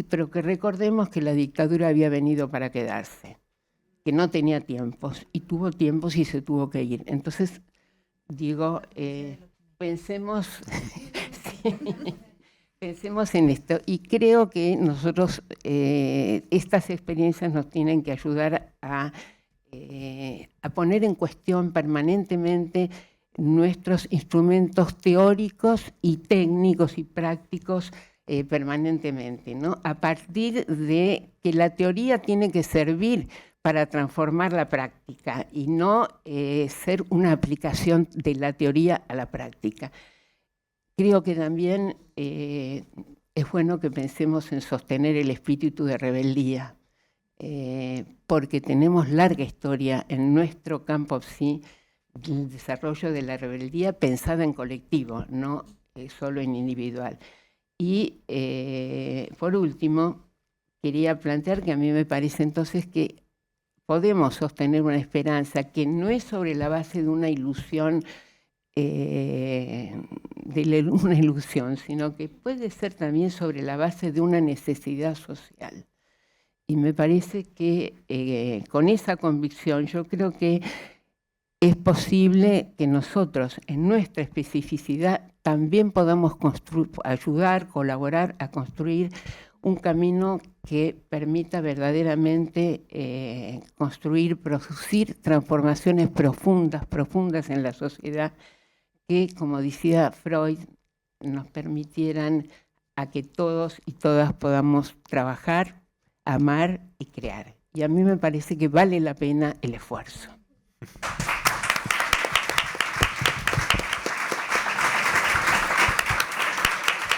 S3: pero que recordemos que la dictadura había venido para quedarse, que no tenía tiempos, y tuvo tiempos y se tuvo que ir. Entonces, digo, pensemos, sí, pensemos en esto, y creo que nosotros, estas experiencias nos tienen que ayudar a poner en cuestión permanentemente nuestros instrumentos teóricos y técnicos y prácticos permanentemente, ¿no? A partir de que la teoría tiene que servir para transformar la práctica y no ser una aplicación de la teoría a la práctica. Creo que también es bueno que pensemos en sostener el espíritu de rebeldía, porque tenemos larga historia en nuestro campo psi del desarrollo de la rebeldía pensada en colectivo, no solo en individual. Y por último, quería plantear que a mí me parece entonces que podemos sostener una esperanza que no es sobre la base de una ilusión, sino que puede ser también sobre la base de una necesidad social. Y me parece que con esa convicción yo creo que es posible que nosotros, en nuestra especificidad, también podamos ayudar, colaborar a construir un camino que permita verdaderamente construir, producir transformaciones profundas en la sociedad que, como decía Freud, nos permitieran a que todos y todas podamos trabajar, amar y crear. Y a mí me parece que vale la pena el esfuerzo.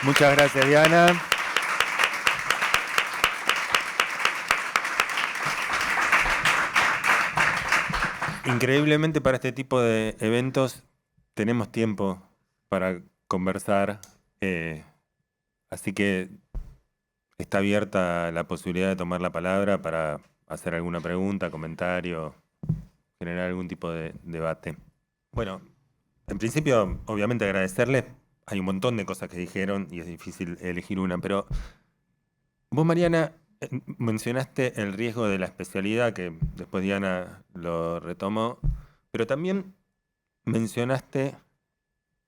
S1: Muchas gracias, Diana. Increíblemente para este tipo de eventos tenemos tiempo para conversar, así que está abierta la posibilidad de tomar la palabra para hacer alguna pregunta, comentario, generar algún tipo de debate. Bueno, en principio, obviamente agradecerles. Hay un montón de cosas que dijeron y es difícil elegir una, pero vos, Mariana, mencionaste el riesgo de la especialidad, que después Diana lo retomó, pero también mencionaste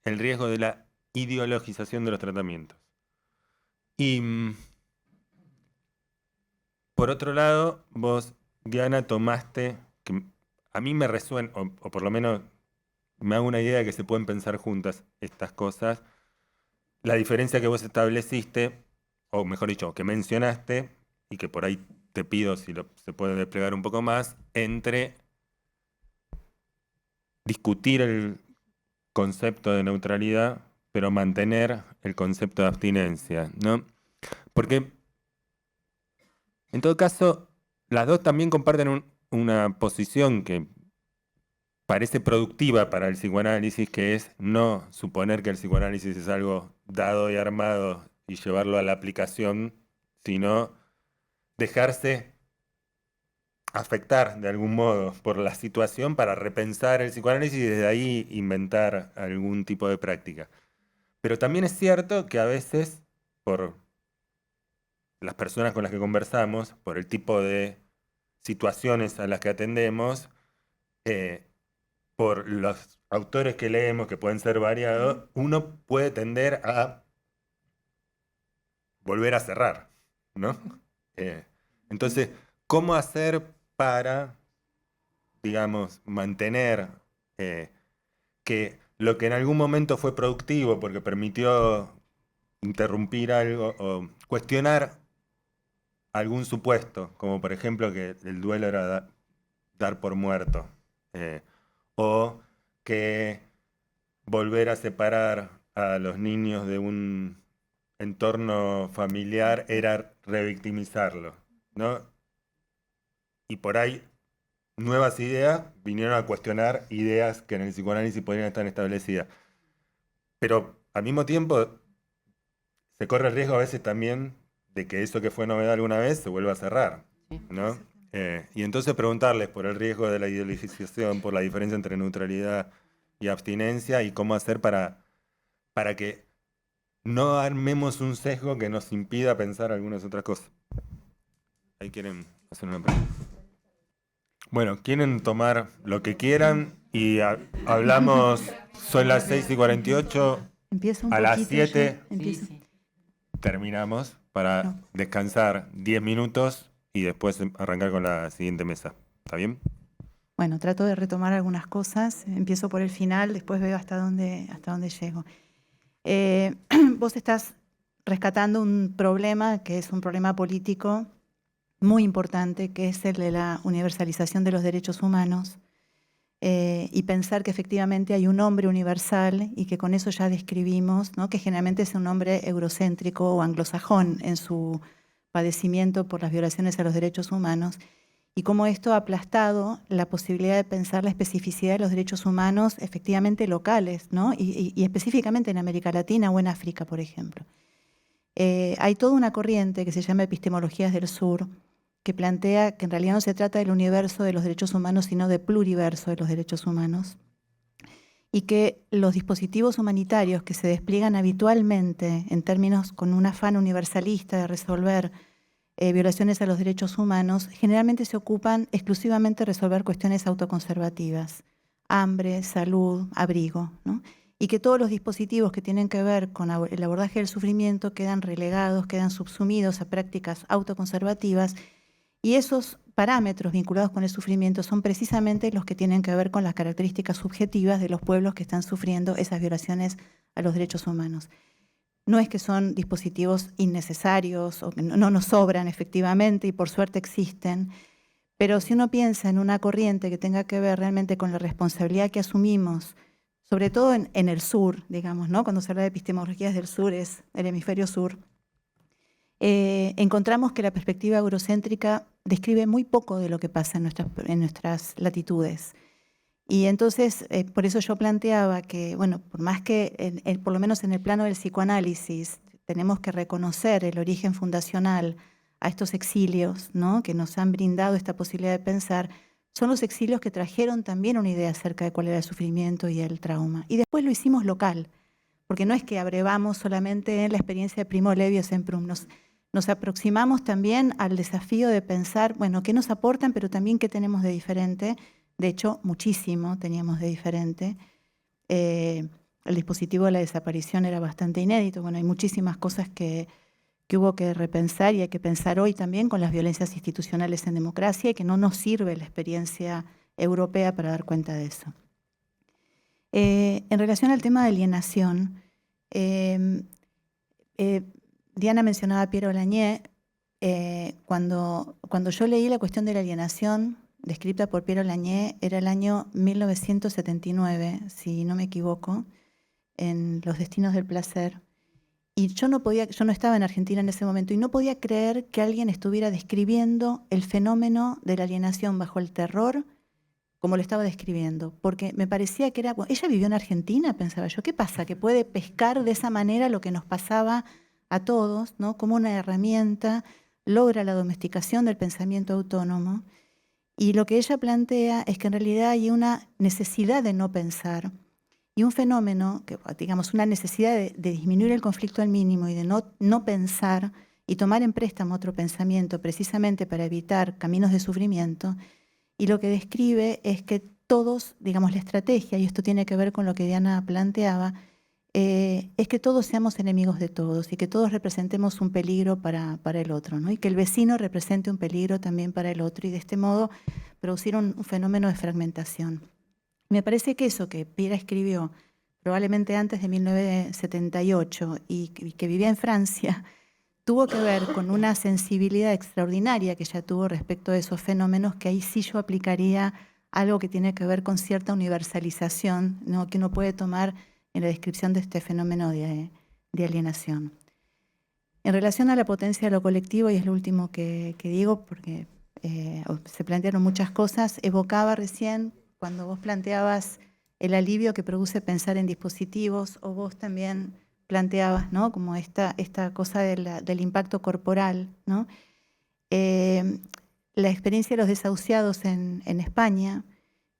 S1: el riesgo de la ideologización de los tratamientos. Y por otro lado, vos, Diana, tomaste, que a mí me resuena, o por lo menos me hago una idea de que se pueden pensar juntas estas cosas, la diferencia que vos estableciste, o mejor dicho, que mencionaste, y que por ahí te pido si se puede desplegar un poco más, entre discutir el concepto de neutralidad, pero mantener el concepto de abstinencia, ¿no? Porque, en todo caso, las dos también comparten una posición que parece productiva para el psicoanálisis, que es no suponer que el psicoanálisis es algo dado y armado y llevarlo a la aplicación, sino dejarse afectar de algún modo por la situación para repensar el psicoanálisis y desde ahí inventar algún tipo de práctica. Pero también es cierto que a veces, por las personas con las que conversamos, por el tipo de situaciones a las que atendemos, por los autores que leemos, que pueden ser variados, uno puede tender a volver a cerrar, ¿no? Entonces, ¿cómo hacer para, digamos, mantener que lo que en algún momento fue productivo porque permitió interrumpir algo o cuestionar algún supuesto, como por ejemplo que el duelo era dar por muerto, o que volver a separar a los niños de un entorno familiar era revictimizarlo, ¿no? Y por ahí nuevas ideas vinieron a cuestionar ideas que en el psicoanálisis podrían estar establecidas. Pero al mismo tiempo se corre el riesgo a veces también de que eso que fue novedad alguna vez se vuelva a cerrar, ¿no? Y entonces preguntarles por el riesgo de la ideologización, por la diferencia entre neutralidad y abstinencia y cómo hacer para que no armemos un sesgo que nos impida pensar algunas otras cosas. Ahí quieren hacer una pregunta. Bueno, quieren tomar lo que quieran y hablamos, son las 6:48,
S2: Empiezo un
S1: a las
S2: poquito,
S1: 7
S2: yo empiezo.
S1: terminamos para descansar 10 minutos y después arrancar con la siguiente mesa. ¿Está bien?
S2: Bueno, trato de retomar algunas cosas. Empiezo por el final, después veo hasta dónde llego. Vos estás rescatando un problema que es un problema político muy importante, que es el de la universalización de los derechos humanos, y pensar que efectivamente hay un hombre universal y que con eso ya describimos, ¿no?, que generalmente es un hombre eurocéntrico o anglosajón en su padecimiento por las violaciones a los derechos humanos, y cómo esto ha aplastado la posibilidad de pensar la especificidad de los derechos humanos efectivamente locales, ¿no?, y específicamente en América Latina o en África, por ejemplo. Hay toda una corriente que se llama Epistemologías del Sur, que plantea que en realidad no se trata del universo de los derechos humanos, sino del pluriverso de los derechos humanos, y que los dispositivos humanitarios que se despliegan habitualmente en términos con un afán universalista de resolver violaciones a los derechos humanos, generalmente se ocupan exclusivamente de resolver cuestiones autoconservativas, hambre, salud, abrigo, ¿no? Y que todos los dispositivos que tienen que ver con el abordaje del sufrimiento quedan relegados, quedan subsumidos a prácticas autoconservativas, y esos parámetros vinculados con el sufrimiento son precisamente los que tienen que ver con las características subjetivas de los pueblos que están sufriendo esas violaciones a los derechos humanos. No es que son dispositivos innecesarios o que no nos sobran efectivamente y por suerte existen, pero si uno piensa en una corriente que tenga que ver realmente con la responsabilidad que asumimos, sobre todo en el sur, digamos, ¿no?, cuando se habla de epistemologías del sur es el hemisferio sur, encontramos que la perspectiva eurocéntrica describe muy poco de lo que pasa en nuestras latitudes. Y entonces, por eso yo planteaba que, bueno, por más que, por lo menos en el plano del psicoanálisis, tenemos que reconocer el origen fundacional a estos exilios, ¿no?, que nos han brindado esta posibilidad de pensar, son los exilios que trajeron también una idea acerca de cuál era el sufrimiento y el trauma. Y después lo hicimos local, porque no es que abrevamos solamente en la experiencia de Primo Levi o Semprún, nos aproximamos también al desafío de pensar, bueno, qué nos aportan, pero también qué tenemos de diferente. De hecho, muchísimo teníamos de diferente. El dispositivo de la desaparición era bastante inédito. Bueno, hay muchísimas cosas que hubo que repensar y hay que pensar hoy también con las violencias institucionales en democracia y que no nos sirve la experiencia europea para dar cuenta de eso. En relación al tema de alienación, Diana mencionaba a Piero Lanier. Cuando yo leí la cuestión de la alienación descrita por Piero Lanier, era el año 1979, si no me equivoco, en Los destinos del placer. Y yo no estaba en Argentina en ese momento y no podía creer que alguien estuviera describiendo el fenómeno de la alienación bajo el terror como lo estaba describiendo, porque me parecía que era... Bueno, ella vivió en Argentina, pensaba yo, ¿qué pasa? Que puede pescar de esa manera lo que nos pasaba a todos, ¿no?, como una herramienta, logra la domesticación del pensamiento autónomo. Y lo que ella plantea es que en realidad hay una necesidad de no pensar y un fenómeno, digamos, una necesidad de disminuir el conflicto al mínimo y de no pensar y tomar en préstamo otro pensamiento precisamente para evitar caminos de sufrimiento. Y lo que describe es que todos, digamos, la estrategia, y esto tiene que ver con lo que Diana planteaba, es que todos seamos enemigos de todos y que todos representemos un peligro para el otro, ¿no?, y que el vecino represente un peligro también para el otro y de este modo producir un fenómeno de fragmentación. Me parece que eso que Piera escribió probablemente antes de 1978 y que vivía en Francia tuvo que ver con una sensibilidad extraordinaria que ella tuvo respecto de esos fenómenos, que ahí sí yo aplicaría algo que tiene que ver con cierta universalización, ¿no?, que uno puede tomar en la descripción de este fenómeno de alienación. En relación a la potencia de lo colectivo, y es lo último que digo, porque se plantearon muchas cosas, evocaba recién, cuando vos planteabas el alivio que produce pensar en dispositivos, o vos también planteabas, ¿no?, como esta cosa del impacto corporal, ¿no? La experiencia de los desahuciados en España,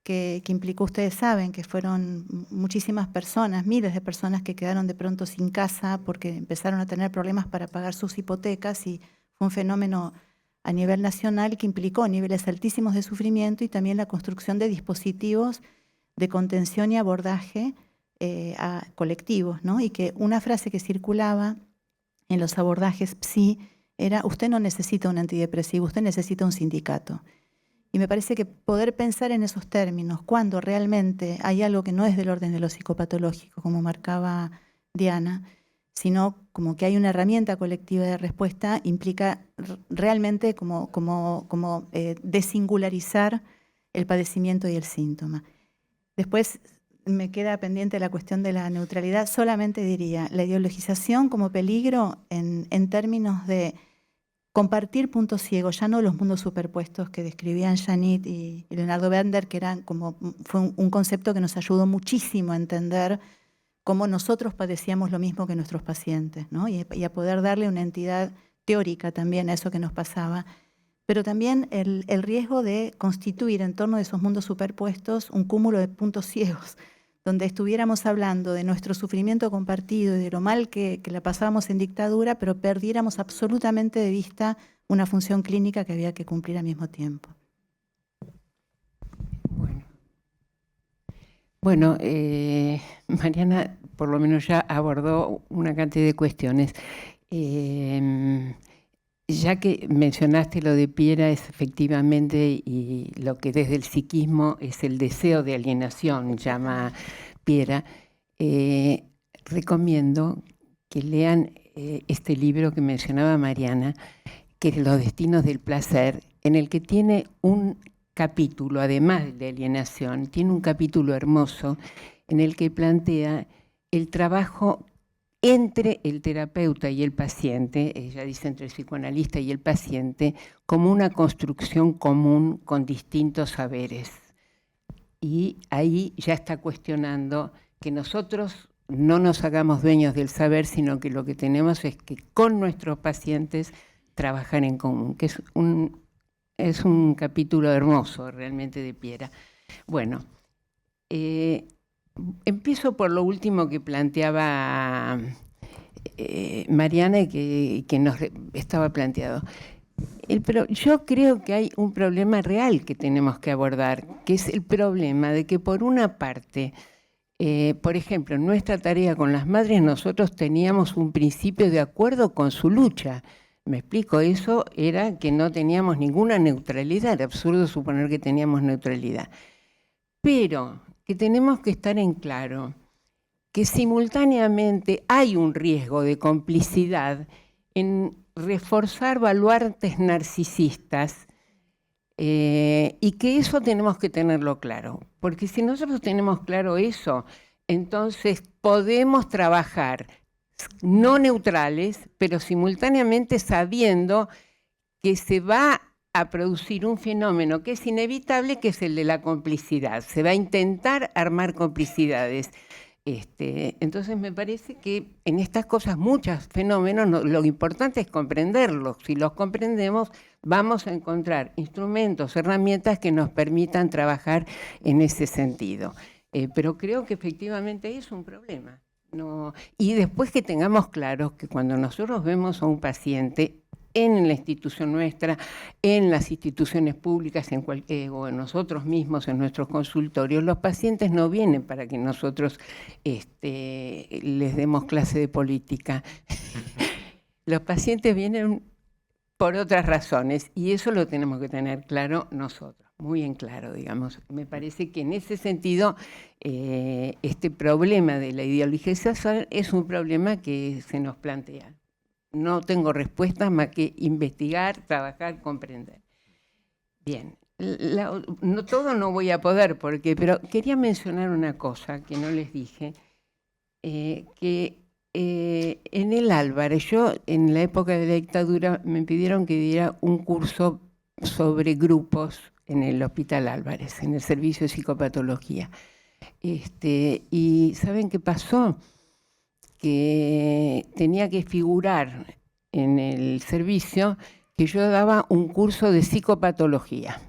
S2: que implicó, ustedes saben, que fueron muchísimas personas, miles de personas que quedaron de pronto sin casa porque empezaron a tener problemas para pagar sus hipotecas, y fue un fenómeno a nivel nacional que implicó niveles altísimos de sufrimiento y también la construcción de dispositivos de contención y abordaje a colectivos, ¿no? Y que una frase que circulaba en los abordajes PSI era: usted no necesita un antidepresivo, usted necesita un sindicato. Y me parece que poder pensar en esos términos, cuando realmente hay algo que no es del orden de lo psicopatológico, como marcaba Diana, sino como que hay una herramienta colectiva de respuesta, implica realmente como desingularizar el padecimiento y el síntoma. Después me queda pendiente la cuestión de la neutralidad. Solamente diría, la ideologización como peligro en términos de compartir puntos ciegos, ya no los mundos superpuestos que describían Janit y Leonardo Bender, que fue un concepto que nos ayudó muchísimo a entender cómo nosotros padecíamos lo mismo que nuestros pacientes, ¿no? y a poder darle una entidad teórica también a eso que nos pasaba. Pero también el riesgo de constituir en torno de esos mundos superpuestos un cúmulo de puntos ciegos, donde estuviéramos hablando de nuestro sufrimiento compartido y de lo mal que la pasábamos en dictadura, pero perdiéramos absolutamente de vista una función clínica que había que cumplir al mismo tiempo.
S3: Bueno, Mariana por lo menos ya abordó una cantidad de cuestiones. Ya que mencionaste lo de Piera, es efectivamente, y lo que desde el psiquismo es el deseo de alienación, llama Piera, recomiendo que lean este libro que mencionaba Mariana, que es Los destinos del placer, en el que tiene un capítulo, además de alienación, tiene un capítulo hermoso en el que plantea el trabajo entre el terapeuta y el paciente, ella dice entre el psicoanalista y el paciente, como una construcción común con distintos saberes. Y ahí ya está cuestionando que nosotros no nos hagamos dueños del saber, sino que lo que tenemos es que con nuestros pacientes trabajar en común, que es un capítulo hermoso realmente de Piera. Bueno, empiezo por lo último que planteaba Mariana y que nos estaba planteado. Pero yo creo que hay un problema real que tenemos que abordar, que es el problema de que por una parte, por ejemplo, en nuestra tarea con las madres nosotros teníamos un principio de acuerdo con su lucha. Me explico, eso era que no teníamos ninguna neutralidad, era absurdo suponer que teníamos neutralidad. Pero que tenemos que estar en claro que simultáneamente hay un riesgo de complicidad en reforzar baluartes narcisistas y que eso tenemos que tenerlo claro. Porque si nosotros tenemos claro eso, entonces podemos trabajar no neutrales, pero simultáneamente sabiendo que se va a producir un fenómeno que es inevitable, que es el de la complicidad. Se va a intentar armar complicidades. Entonces me parece que en estas cosas, muchos fenómenos, lo importante es comprenderlos. Si los comprendemos, vamos a encontrar instrumentos, herramientas que nos permitan trabajar en ese sentido. Pero creo que efectivamente es un problema. No, y después que tengamos claro que cuando nosotros vemos a un paciente en la institución nuestra, en las instituciones públicas o en nosotros mismos, en nuestros consultorios, los pacientes no vienen para que nosotros les demos clase de política. Los pacientes vienen por otras razones y eso lo tenemos que tener claro nosotros, muy en claro, digamos. Me parece que en ese sentido este problema de la ideologización es un problema que se nos plantea. No tengo respuesta más que investigar, trabajar, comprender. Bien, todo no voy a poder, pero quería mencionar una cosa que no les dije, que en el Álvarez, yo en la época de la dictadura me pidieron que diera un curso sobre grupos en el Hospital Álvarez, en el servicio de psicopatología. Y ¿saben qué pasó? Que tenía que figurar en el servicio que yo daba un curso de psicopatología.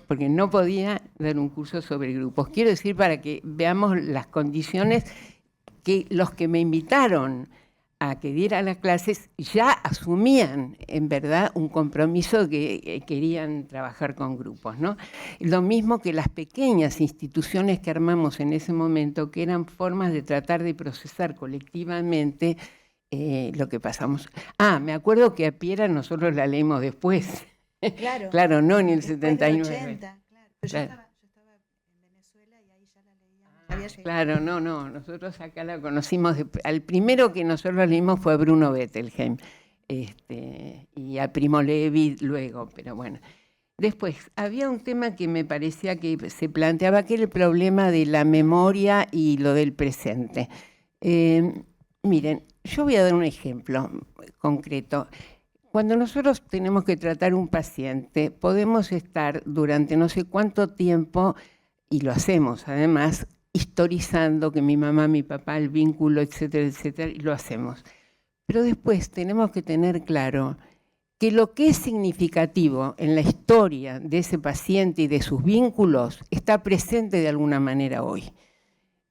S3: porque no podía dar un curso sobre grupos. Quiero decir, para que veamos las condiciones que los que me invitaron a que diera las clases ya asumían, en verdad, un compromiso que querían trabajar con grupos, ¿no? Lo mismo que las pequeñas instituciones que armamos en ese momento, que eran formas de tratar de procesar colectivamente lo que pasamos. Me acuerdo que a Piera nosotros la leímos después.
S2: Claro,
S3: claro, no en el
S2: después
S3: 79.
S2: Del 80, claro. Pero
S3: claro.
S2: Yo estaba en Venezuela y ahí ya la leíamos.
S3: Claro, no, nosotros acá la conocimos. Al primero que nosotros leímos fue Bruno Bettelheim, y a Primo Levi luego, pero bueno. Después, había un tema que me parecía que se planteaba, que era el problema de la memoria y lo del presente. Miren, yo voy a dar un ejemplo concreto. Cuando nosotros tenemos que tratar un paciente, podemos estar durante no sé cuánto tiempo, y lo hacemos además, historizando que mi mamá, mi papá, el vínculo, etcétera, etcétera, y lo hacemos. Pero después tenemos que tener claro que lo que es significativo en la historia de ese paciente y de sus vínculos está presente de alguna manera hoy.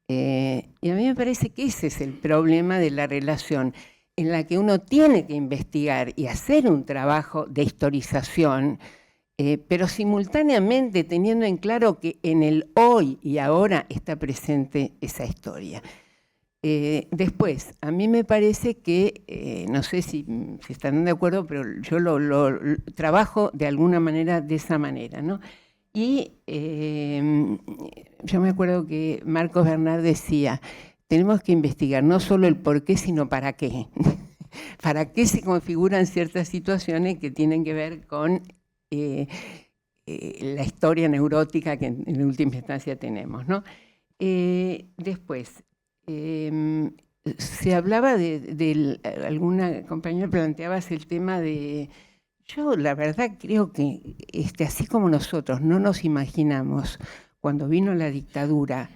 S3: Y a mí me parece que ese es el problema de la relación, en la que uno tiene que investigar y hacer un trabajo de historización, pero simultáneamente teniendo en claro que en el hoy y ahora está presente esa historia. Después, a mí me parece que, no sé si están de acuerdo, pero yo lo trabajo de alguna manera de esa manera, ¿no? Y yo me acuerdo que Marcos Bernard decía, tenemos que investigar no solo el por qué, sino para qué. Para qué se configuran ciertas situaciones que tienen que ver con la historia neurótica que en última instancia tenemos, ¿no? Después, se hablaba alguna compañera planteaba el tema de... Yo la verdad creo que así como nosotros no nos imaginamos cuando vino la dictadura,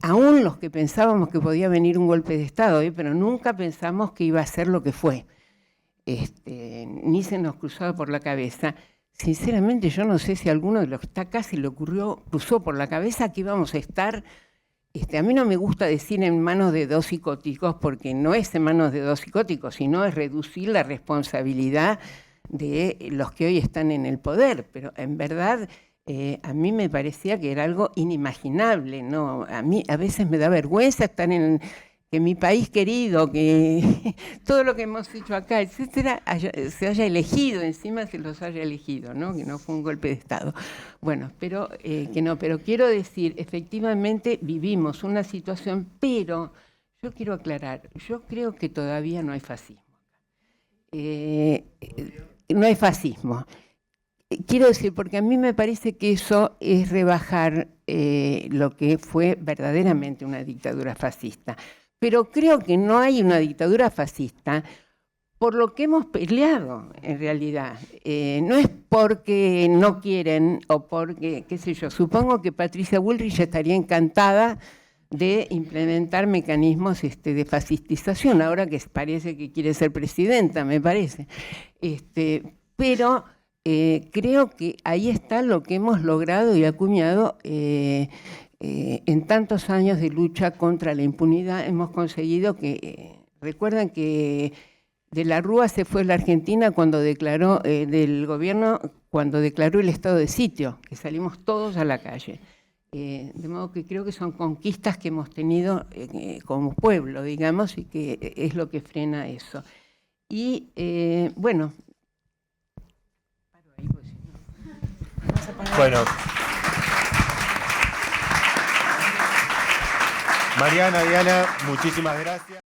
S3: aún los que pensábamos que podía venir un golpe de Estado, pero nunca pensamos que iba a ser lo que fue. Ni se nos cruzaba por la cabeza. Sinceramente, yo no sé si a alguno de los que está acá se le cruzó por la cabeza que íbamos a estar... a mí no me gusta decir en manos de dos psicóticos, porque no es en manos de dos psicóticos, sino es reducir la responsabilidad de los que hoy están en el poder. Pero en verdad... a mí me parecía que era algo inimaginable, ¿no? A mí a veces me da vergüenza estar que mi país querido, que todo lo que hemos hecho acá, etcétera, se haya elegido, encima se los haya elegido, ¿no? Que no fue un golpe de Estado. Bueno, pero quiero decir, efectivamente vivimos una situación, pero yo quiero aclarar, yo creo que todavía no hay fascismo. No hay fascismo. Quiero decir, porque a mí me parece que eso es rebajar lo que fue verdaderamente una dictadura fascista. Pero creo que no hay una dictadura fascista por lo que hemos peleado, en realidad. No es porque no quieren o porque, qué sé yo, supongo que Patricia Bullrich estaría encantada de implementar mecanismos de fascistización, ahora que parece que quiere ser presidenta, me parece. Pero... creo que ahí está lo que hemos logrado y acuñado en tantos años de lucha contra la impunidad. Hemos conseguido que, recuerdan que de la Rúa se fue a la Argentina cuando declaró, del gobierno, cuando declaró el estado de sitio, que salimos todos a la calle. De modo que creo que son conquistas que hemos tenido como pueblo, digamos, y que es lo que frena eso. Y bueno...
S1: Bueno, Mariana, Diana, muchísimas gracias.